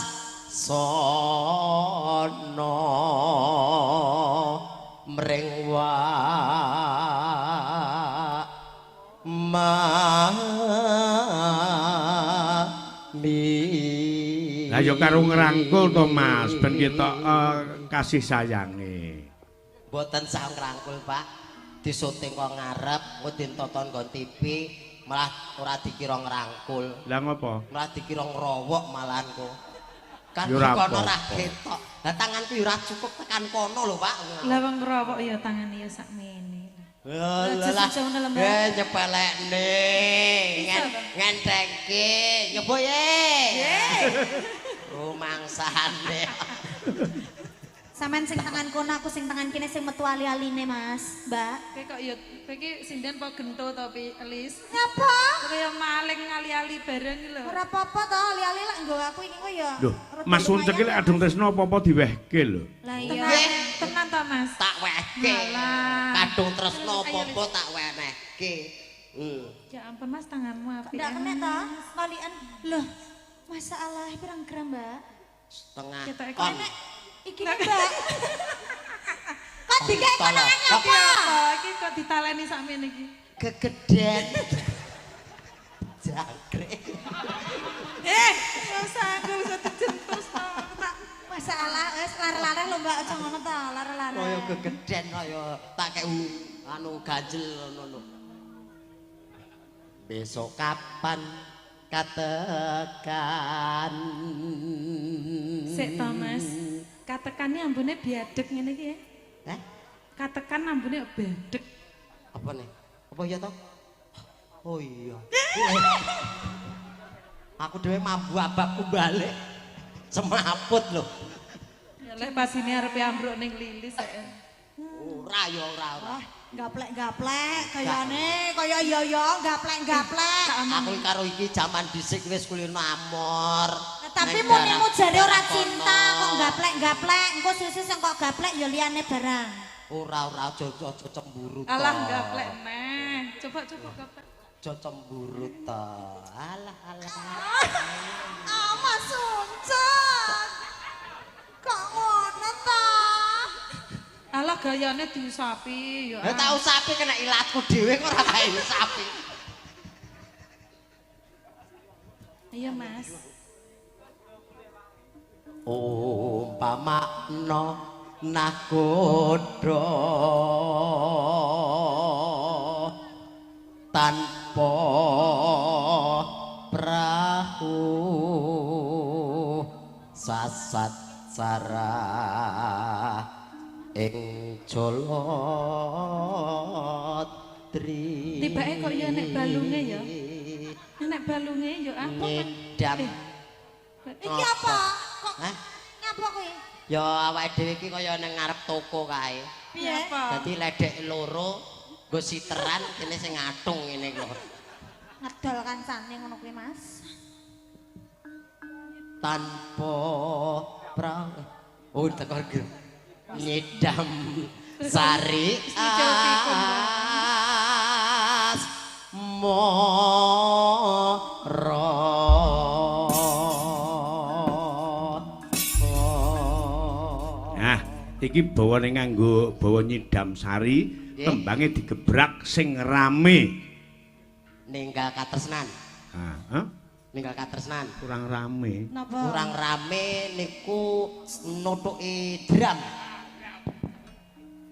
sono mring Lah ya karo ngrangkul to Mas, ben ketok kasih sayange. Mboten sah ngrangkul, Pak. Disuting kok ngarep, ngudin tonton nggon TV, malah ora dikira ngrangkul. Lah ngopo? Malah dikira ngrowok malahan kok. Kan Ya ora kono ora apa-apa. ketok. Lah tanganku ya ora cukup tekan kono lho, Pak. Lah wong ngerokok ya tangane ya sakmene. Lah Jauh dalam Mbak. nyepelekne. Ngentengke. Nyoba ye. Rumangsane. Sampean sing tangan kono aku sing tangan kene sing metu ali-aline, Mas. Mbak. Kowe kok ya kowe iki sinden po gento to Lis. Nyapa? Kaya maling ali-ali bareng iki lho. Ora apa-apa to, ali-ali lek nggo aku iki kok ya. Loh, rada Mas Uncek iki lek adung tresno apa-apa diwehke lho. Lah Tenan, iya. tenan to Mas. Tak wehke. Alah. Kadung tresno apa-apa tak wenehke. Ya ampun Mas tanganmu apik. Ndak kena to, kalian. Loh, masalah pirang gram, Mbak? Setengah Ketok ton. Nek iki nih, Mbak. Kok dikek Tolong. konangan Iki apa? apa? Iki kok ditaleni sakmene iki. Kegeden. Jangkrik. Masa aku bisa dijentus to. Tak Masalah wis lar-larar lho, Mbak, aja ngono to, lar-larar. Kaya kegeden kaya tak kek anu ganjel ngono lho. Besok kapan katekan? sik to Mas. Katekane ambune biadek ngene iki ya. Eh? Katekan ambune bedek. Apa nih? Apa ya toh? Oh iya. Aku dhewe mambu abakku balik. Semaput lho. Ya lek pas ini arep ambruk ning Lilis ya. Ora ya ora. Gaplek-gaplek kayane kaya yo-yo gaplek-gaplek. Aku karo iki jaman dhisik wis kulino amor. Tapi Neng muni-mu jare ora daerah cinta kono. kok gaplek-gaplek. Engko susu sing kok gaplek ya liyane barang. Ora aja cemburu to. Alah gaplek neh. Coba gaplek. Aja cemburu to. Alah. Ah, Mas Uncek. Kok ngono ta? Alah gayane diusapi ya. Ya tak usapi kena ilatku dhewe kok ora kae usapi. Iya Mas. Umpamakna nakoda tanpa perahu sasat cara ing Jolodri. Tibake kok ya nek balunge ya. Nek balunge ya apa kan? Ngedam. Iki apa? Kok Hah? ngapa kowe? Ya awake dhewe iki kaya nang ngarep toko kae. Piye? Dadi ledek loro nggo siteran kene sing ngatung ngene kok. Ngedol kancane ngono kuwi, Mas. Tanpa prang. Oh, teko nyidam sari as moro. Nah, iki bawane nganggo bawa nyidam sari, tembange digebrak sing rame. Ninggal katresnan. Ah, Ninggal katresnan. kurang rame. Napa? Kurang rame niku nutuki drum.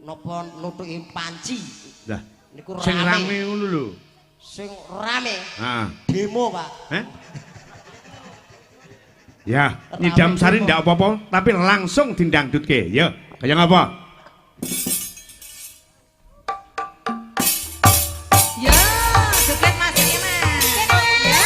Napa nutuki panci. Lah, Niku sing rame. rame ngono lho. Sing rame. Ah, Demo, Pak. eh? Ya, nyidam sari ndak apa-apa, tapi langsung dindangdutke. Ya, kaya ngapa? Ya, joget Mas iki Mas. Ya.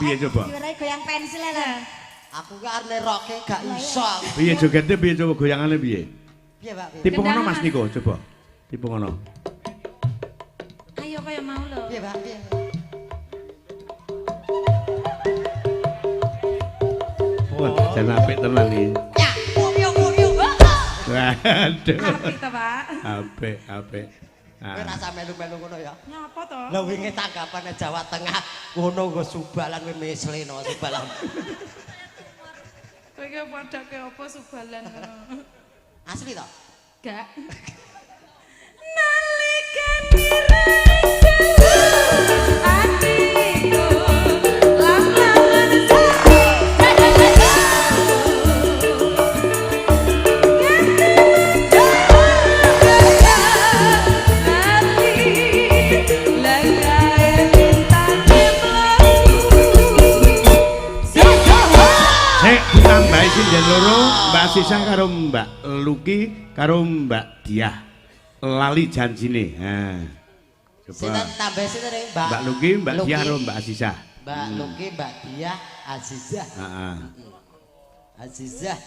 Piye coba? Diwenehi goyang pensil lho. Aku ki arep nerokke gak iso. Piye jogete piye coba goyangane piye? Piye, Pak? Piye? Tipe ngono Mas Niko coba. Tipe ngono. Ayo kaya mau lho. Piye, Pak? Piye? Wah, jan apik tenan iki. Ya, yuk. Waduh. Apik to, Pak. Apik, apik. Kowe rasa melu-melu ngono ya. Nyapa to? Lah wingi tanggapane Jawa Tengah ngono nggo subalan kowe mesleno subalan. Kowe ki padake apa subalan ngono. Asli to? Gak. Ditambahi sinden loro, Mbak Sisang karo Mbak Luki karo Mbak Diah. Lali janjine. Nah. Sinten tambah sinten Mbak? Mbak Luki, Mbak Diah, karo Mbak Azizah. Mbak Luki, Mbak Diah, Azizah. Heeh. Azizah.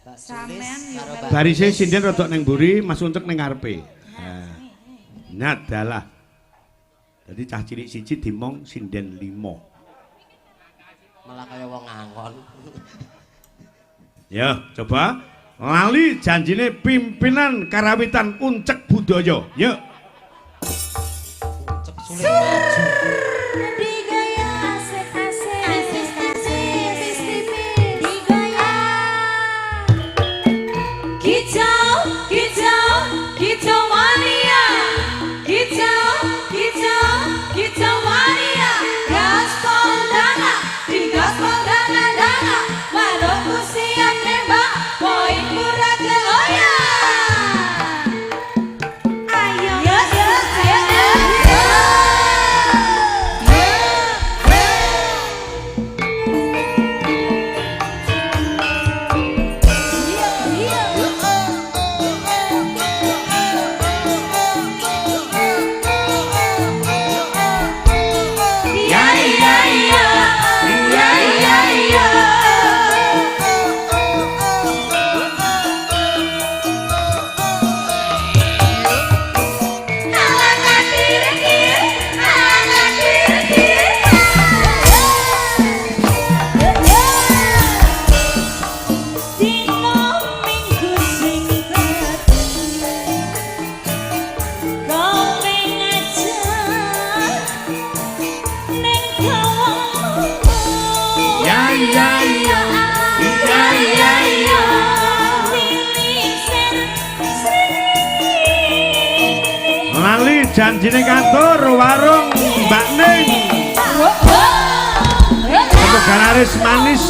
Mbak Sulis Sampean yo karo melu- Mbak. Barise sinden rodok ning mburi, Mas Untek ning ngarepe. Nyadalah. Jadi cah cilik siji dimong sinden 5. Malah kaya wong ngangon. Ya, coba lali janjine pimpinan karawitan Uncek Budaya. Yuk. Cek sulit maju. Digaya asik-asik digaya kicau kicau kicau mania kicau kicau kicau mania gaspol dana di gaspol dana dana manukku siap nembak poinku raga oya ayo ayo Lali janjine kantor warung Mbak Ning. Untuk galaris manis.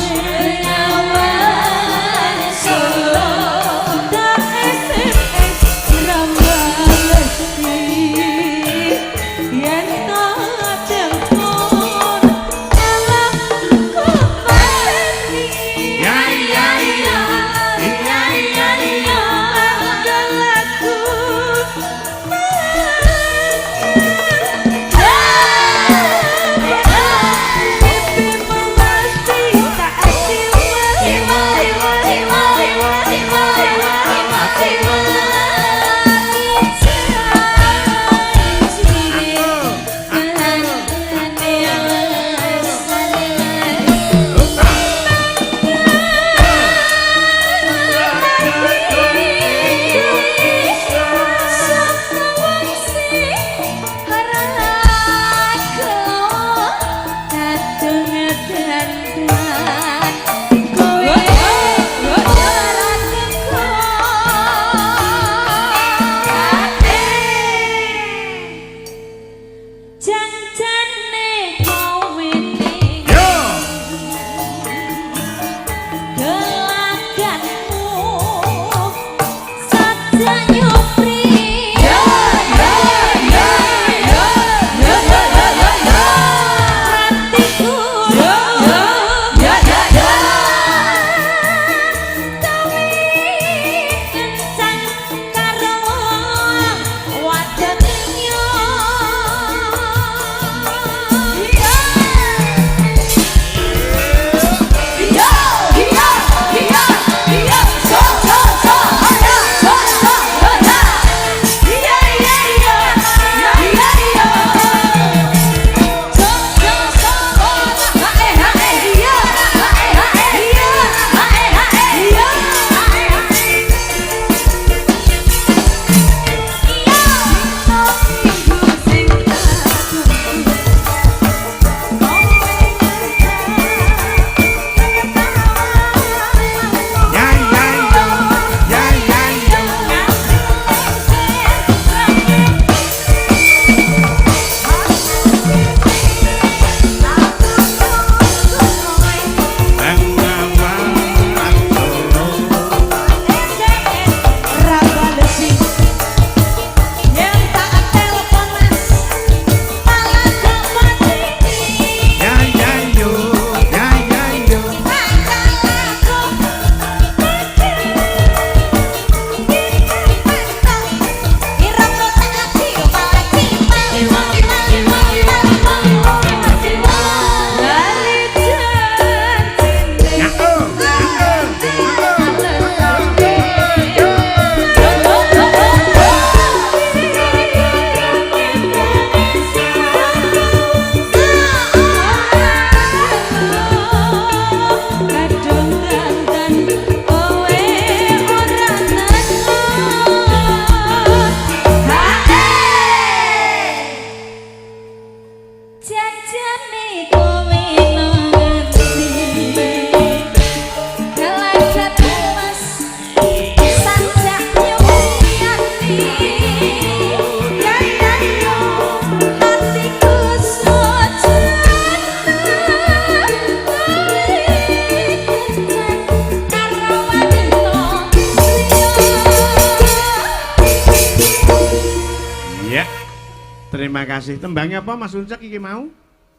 Terima kasih. Tembangnya apa Mas Uncak iki mau?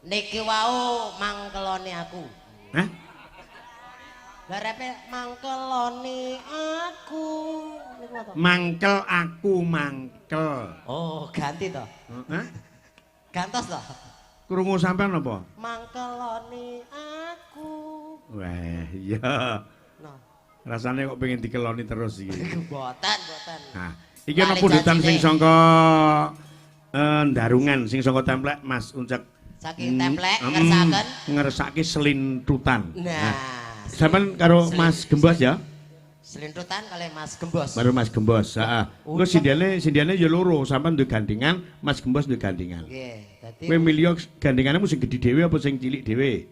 Niki wau mangkeloni aku. Hah? Lah repe mangkeloni aku. Niku apa? Mangkel aku mangkel. Oh, ganti toh. Hah? Gantos toh. Krungu sampean apa? Mangkeloni aku. Wah, iya. Nah, Rasanya kok pengen dikeloni terus iki. boten. Nah, iki ana pundutan sing sangka ndarungan sing sangka templek Mas Uncak. Saking templek ngersakaken ngersake selintutan. Nah, sampean karo Mas Gembos ya? Selintutan kali Mas Gembos. Baru Mas Gembos, heeh. Engko sindiane ya loro, sampean duwe gandingan, Mas Gembos duwe gandingan. Nggih, dadi Kowe milih gandinganmu sing gedhi dhewe apa sing cilik dhewe?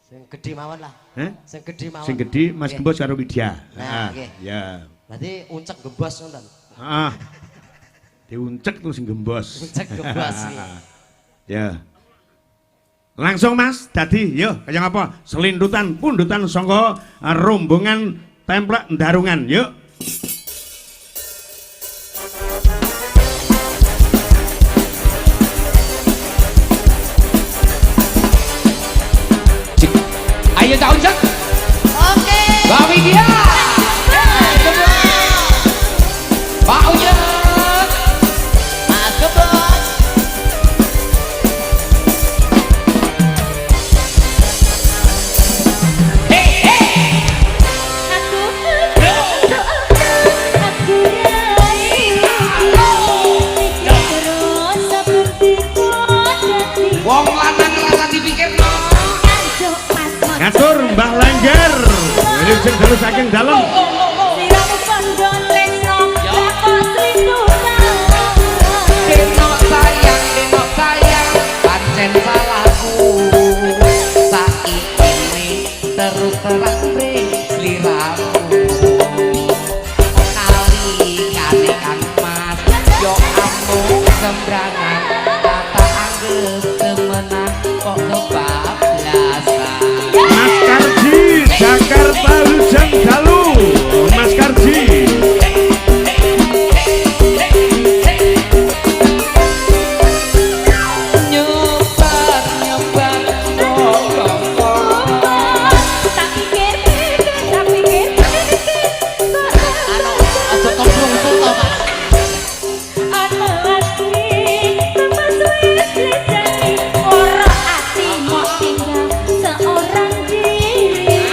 sing gedhi mawon lah. Hah? Sing gedhi mawon. Sing gedhi Mas Nggih. Gembos karo Widya. Nah, nggih. Ya. Berarti uncek gembos ngoten. Heeh. Diuncek terus sing gembos. Uncek gembos. Ya. Langsung Mas, dadi yo kaya apa? Selintutan pundutan sangka rombongan templek ndarungan, yuk. Ayo Cak Uncak. Oke. Mbak Widya. Pak Uncak. Mas Gembos. Wong lanang rasa dipikirno. Ngatur Mbah Lengger. Ini sing terus saking dalem. Denok sayang, pancen salahku. Saiki ini terus terang sliramu. Nalikane Kang Mas, yo amung sembrangan, tata anggep temenan kok kebablasan. Mas Karji, Jakarta Hujan Dalu. Mas Karji. Nyebar Anu aja kemplung suto, Pak.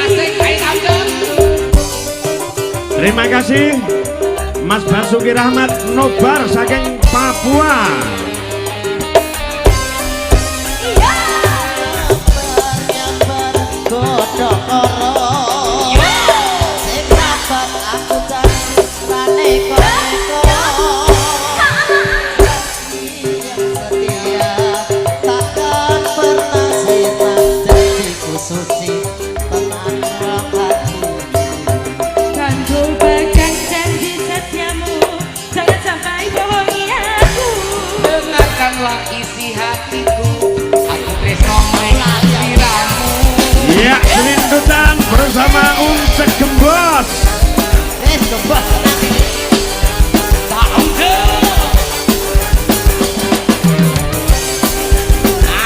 asik ae amdem. Terima kasih Mas Basuki Rahmat Nobar saking Papua. Nyambar godhok karo. Sing rapat aku janji maneka-neka. Yang setia takkan pernah sirna dadiku suci tenang hati. Dengarkanlah isi hatiku, aku tresno main sliramu. Ya, selintutan bersama Uncek Gembos. Gembos nanti. Tak udah.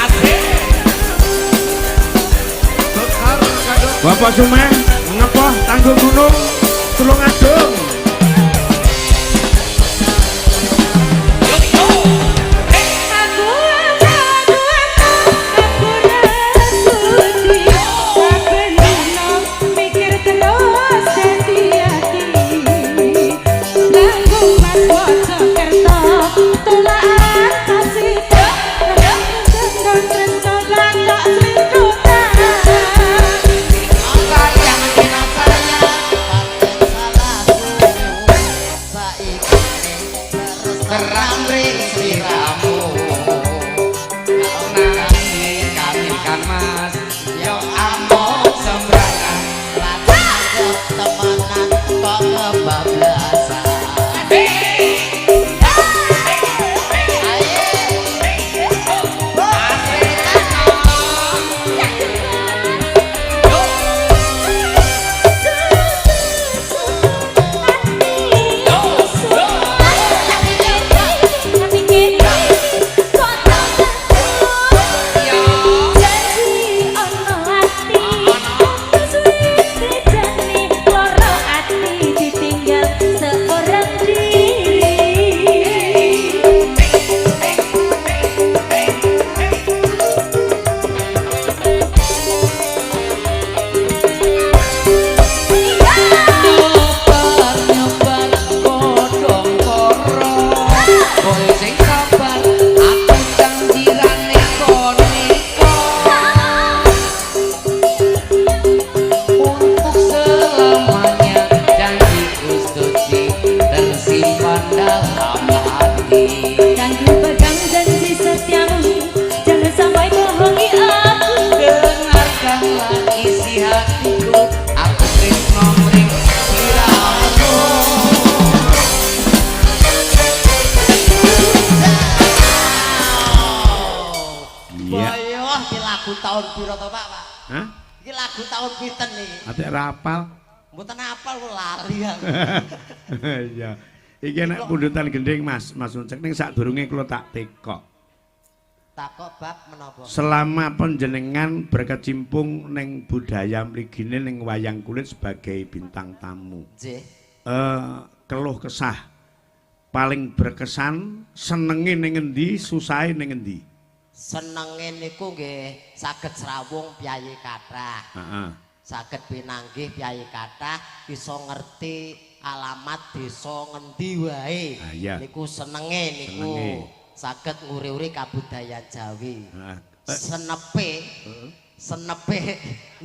Asik. Bapak Sumeh ngepoh tanggung gunung Tulungagung. Sayang, Pancen salahku. Iki lagu tahun pinten iki? Ate rapal. Mboten apal lali aku. Iya. Iki nek pundutan gending Mas Uncek ning sadurunge kula tak tekok. Takok bab menapa? Selama panjenengan berkecimpung ning budaya mligine ning wayang kulit sebagai bintang tamu. Nggih. Keluh kesah paling berkesan senenge ning endi, susahe ning endi? Senenge niku nggih saged srawung piyayi kathah. Heeh. Saged pinanggih piyayi kathah bisa ngerti alamat desa ngendi wae. Ah, iya. Niku senenge niku. Senenge. Saged nguri-uri kabudayaan Jawi. Heeh. Senepe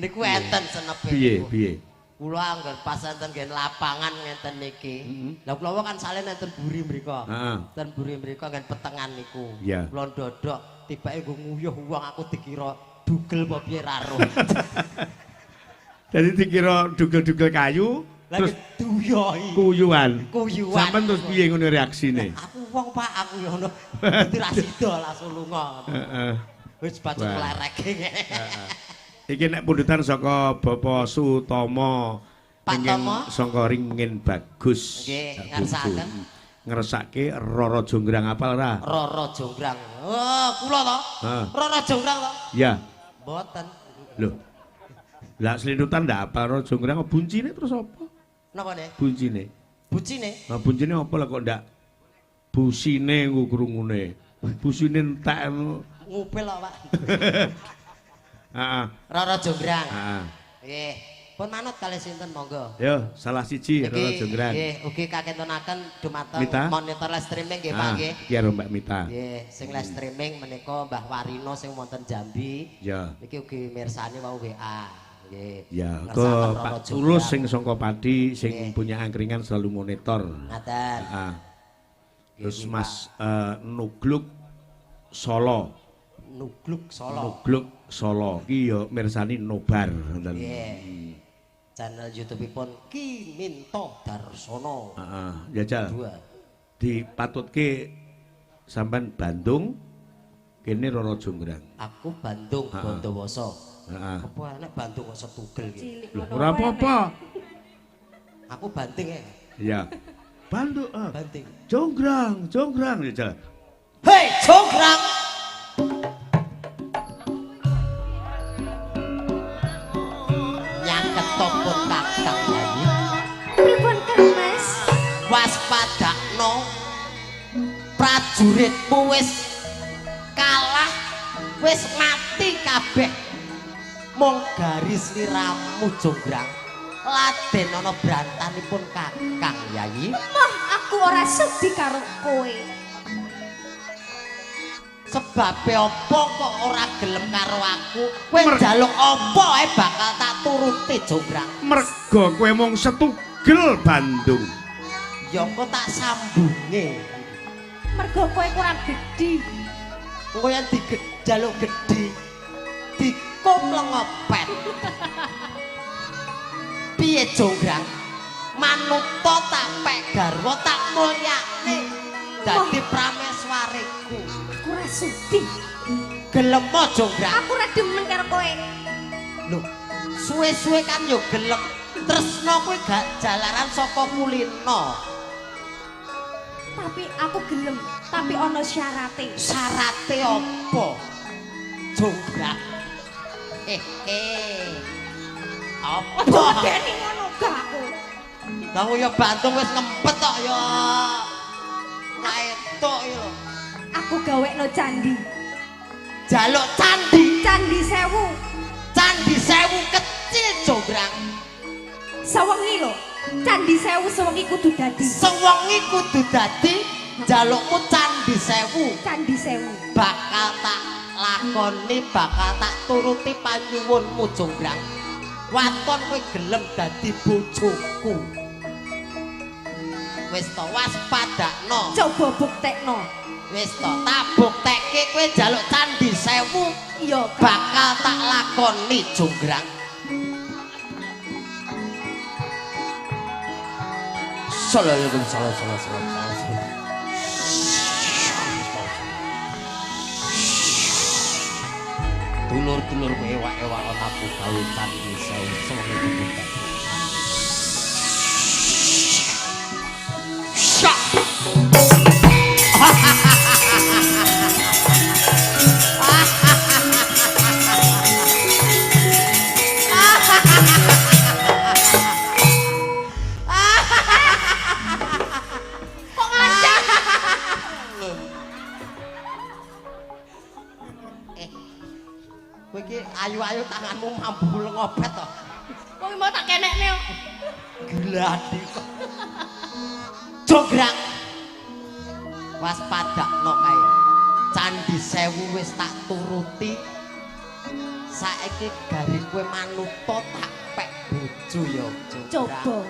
niku enten senepe. Piye, niku. piye? Kula anggar pas enten nggih lapangan ngenten niki. Lah kula kan salen enten buri mriku. Heeh. Enten buri mriku nggen petengan niku. Iya. Kula ndodok tibake nggo nguyuh wong aku dikira dugel apa piye ra roh. Jadi dikira dugel-dugel kayu Terus terus duyoi. kuyuan. Kuyuan. Sampeyan terus piye ngono reaksine? Aku wong Pak aku ya ngono. Dadi ra sida langsung lunga. Heeh. Wis bacot Wah. klereke. Iki nek pundutan saka Bapak Sutomo Pak ingin Tomo? saka ringin bagus. Nggih, Sak ngersakaken. bungsu. Ngersake Roro Jonggrang apal ora? Roro Jonggrang. Oh, kula to? Heeh. Roro Jonggrang to? Ya. Mboten. Loh. Lah selinutan ndak apa Roro Jonggrang buncine terus apa? Napa nih? Buncine. Bucine. Nah buncine apa lah kok ndak busine ku krungune. Busine entek anu. Ngupil kok, Pak. Heeh. Roro Jonggrang. Heeh. Nggih. Pun manut kalih sinten monggo. Yo, salah siji Roro Jonggrang. Nggih, ugi kakentunaken dumateng Mita? monitor live streaming nggih Pak nggih. Iki karo Mbak Mita. Nggih, sing live streaming menika Mbah Warino sing wonten Jambi. Ya. Niki ugi mirsani wau WA. Nggih. Ya, ke Ngersakaken Roro Pak Jonggrang. Tulus sing sangka Pati sing Nggih. punya angkringan selalu monitor. Ngaten. Heeh. Terus Nggih, Mas Nugluk Solo. Nugluk Solo. Nugluk Solo ki ya mirsani Nobar ngoten. Nggih. Channel YouTube-ipun Ki Minto Darsono. Heeh, jajal. 2. Dipatutke sampean Bandung kene Roro Jonggrang. Aku Bandung Ha-ha. Bondowoso. Heeh. Apa enek Bandung kok setugel iki? Cilik Loh, ngono ora apa apa-apa. Aku Banting ya. Ya. Bandung, Banting. Jonggrang jajal. Hei, Jonggrang. Nyaket topot kakang nyanyi. Pripun Kang Mas? Waspadakno prajuritmu wis kalah, wis mati kabeh. Mung garis liramu Jonggrang. Laden ana brantanipun kakang Yayi. Moh aku ora sudi karo kowe. Sebabe apa kok ora gelem karo aku? Kowe njaluk apa ae bakal tak turuti Jonggrang. Mergo kowe mung setugel Bandung. Ya kok tak sambunge. Mergo kowe kurang gedhi. Kowe yen dijaluk gedhi dikum lengopet. Piye Jonggrang? Manuta tak pek garwa tak mulyakne. Dadi prameswariku. Aku ora sudi. Gelem mo Jonggrang? Aku ora demen karo kowe. Lho, suwe-suwe kan yo gelem. Tresno kuwi gak jalaran saka kulino. Tapi aku gelem, tapi ana syarate. Syarate apa? Jonggrang. Apa? Bodene ngono gak aku. Lah ya Bantung wis ngempet tok ya. Kaetok ya. Aku gawekno candi. Jaluk candi. Candi sewu. Candi sewu kecil Jonggrang. Sewengi lho. Candi sewu sewengi kudu dadi. Sewengi kudu dadi jalukmu candi sewu. Candi sewu. Bakal tak lakoni, bakal tak turuti panyuwunmu Jonggrang. Waton kowe gelem dadi bojoku. Wis to waspadakno. Coba buktekno. Wis to tak buktekke kowe njaluk candi sewu. Iya, Bakal tak lakoni Jonggrang. Salam. dulur-dulur ewak-ewak aku gawe candi sewu sewengi kebuntan. Syak. Kowe iki ayu-ayu tanganmu mambu ngobet to. Kowe mau tak kenekne kok. Gladi kok. Jograng. Waspadakno kae. Candi Sewu wis tak turuti. Saiki gari kowe manuta tak pek bojo ya. Coba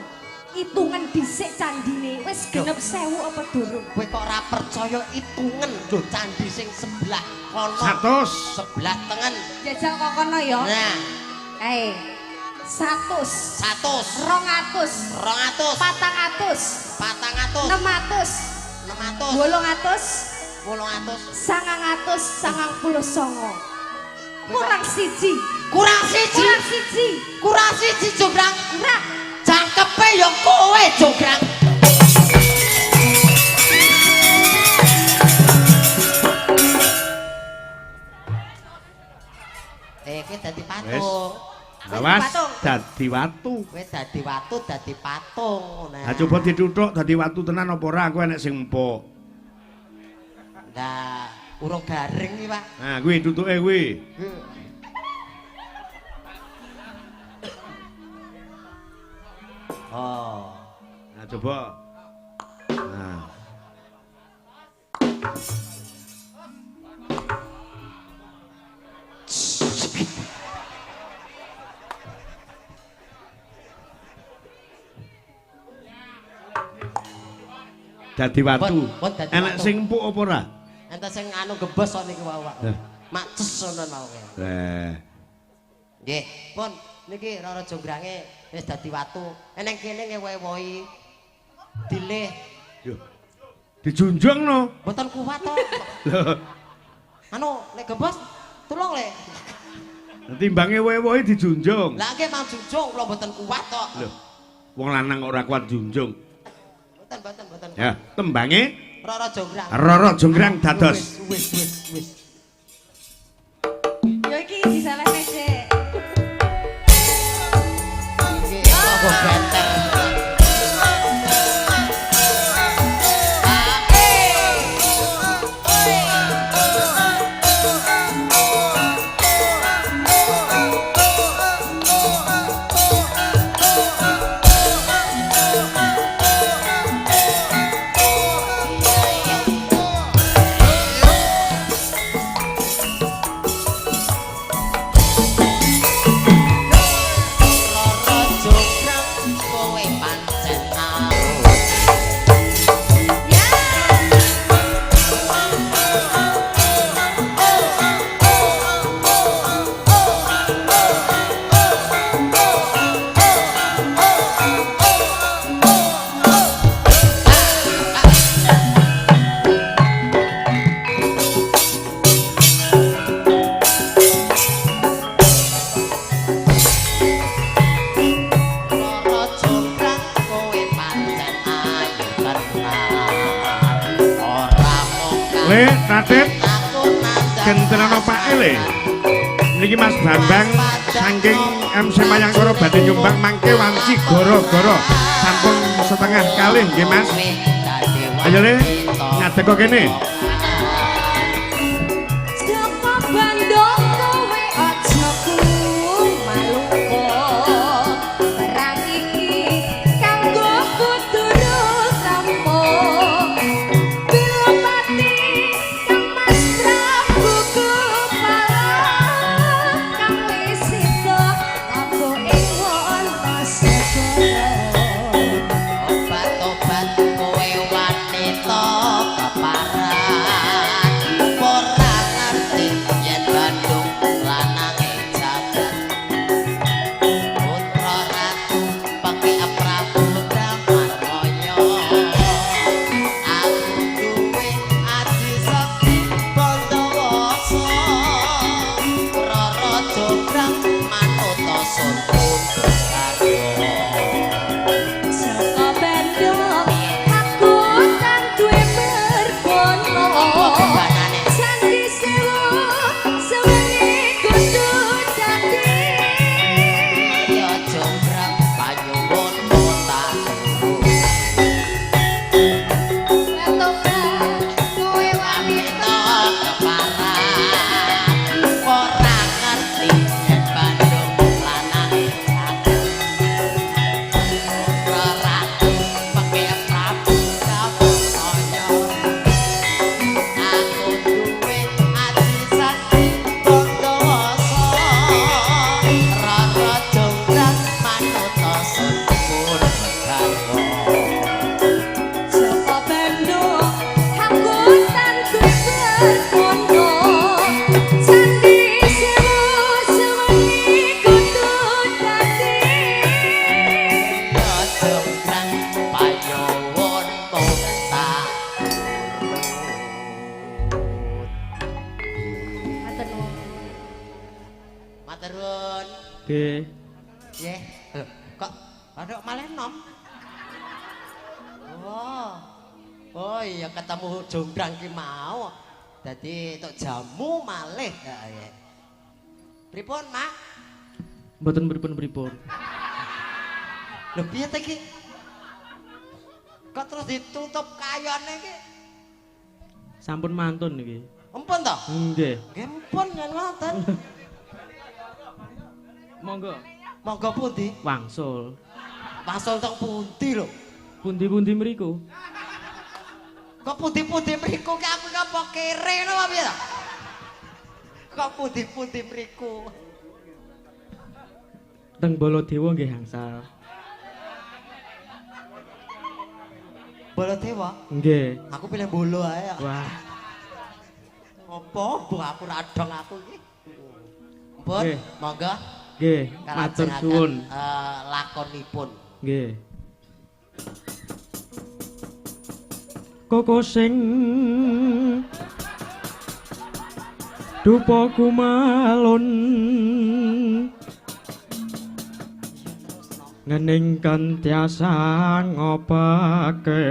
hitungan dhisik candine wis genep 1000 apa durung? Kowe kok ora percaya hitungan lho candi sing sebelah kono. 100. Sebelah tengen. Jajal kok kono ya. Nah, Ae. 100, 100, 200, 200, 400, 400, 600, 600, 800, 800. 999. Kurang siji. Kurang siji. Kurang siji. Kurang siji Jograng. Kurang. Cangkepe ya kowe Jograng. Kowe dadi patung. Awas dadi watu. Kowe dadi watu dadi patung. Ha coba dituthuk dadi watu tenan apa ora aku enek sing empuk. Nah, urung garing iki, Pak. Nah, kuwi tutuke kuwi. Oh. Nah, coba. Nah. Dadi watu. Enek sing empuk apa ora? Ente sing anu gebos kok niki wae, Pak. Maces ngono mawon. Nggih, pun niki Rara Jonggrange wis dadi watu. Eneng kene ngewewohi dilih. Yo. Dijunjung no. Mboten kuat to. Anu nek gebos tulung le. Timbange wewohe dijunjung. Lah nggih mang junjung kula mboten kuat to. Lho. Wong lanang ora kuat junjung. Mboten. Ya, tembange Rara Jonggrang. Rara Jonggrang dados. Wis. Yo iki disalahke sik. Nggih, kok benter. Raden gentenan Pak Ele niki Mas Bambang saking MC Mayangkara badhe nyumbang mangke wanci goro-goro sampun setengah kalih nggih Mas. Ayo le ngadeg kok kene. Sapa bandong kowe aja malungko. Perang iki kanggo kuduru sampo. Bila mati kang Mas Prabu kepala kang wis iso aku ing Wonosobo. Obat-obat kowe wanita keparang Nggih. Kok ada malah nom. Oh iya ketemu jonggrang ki mau. Dadi tok jamu malih. Ya. Pripun, Mak? Mboten pripun-pripun. Lho piye ta iki? Kok terus ditutup kayane iki? Sampun mantun niki. Empun to? Nggih. Nggih empun yen wonten. Monggo. Monggo pundi? Wangsul. Pasol teng pundi lho? Pundi-pundi mriku? Kok pundi-pundi mriku ki aku apa kere ngono apa piye to? Kok pundi-pundi mriku? Teng Baladewa nggih angsal. Baladewa? Nggih. Aku pilih bolo ae. Wah, Apa bu aku radong aku iki? Mpun, Nggih. monggo nggih, matur suwun. lakonipun. Nggih. Koko sing dupa kumalun ngening kan tiasa ngopake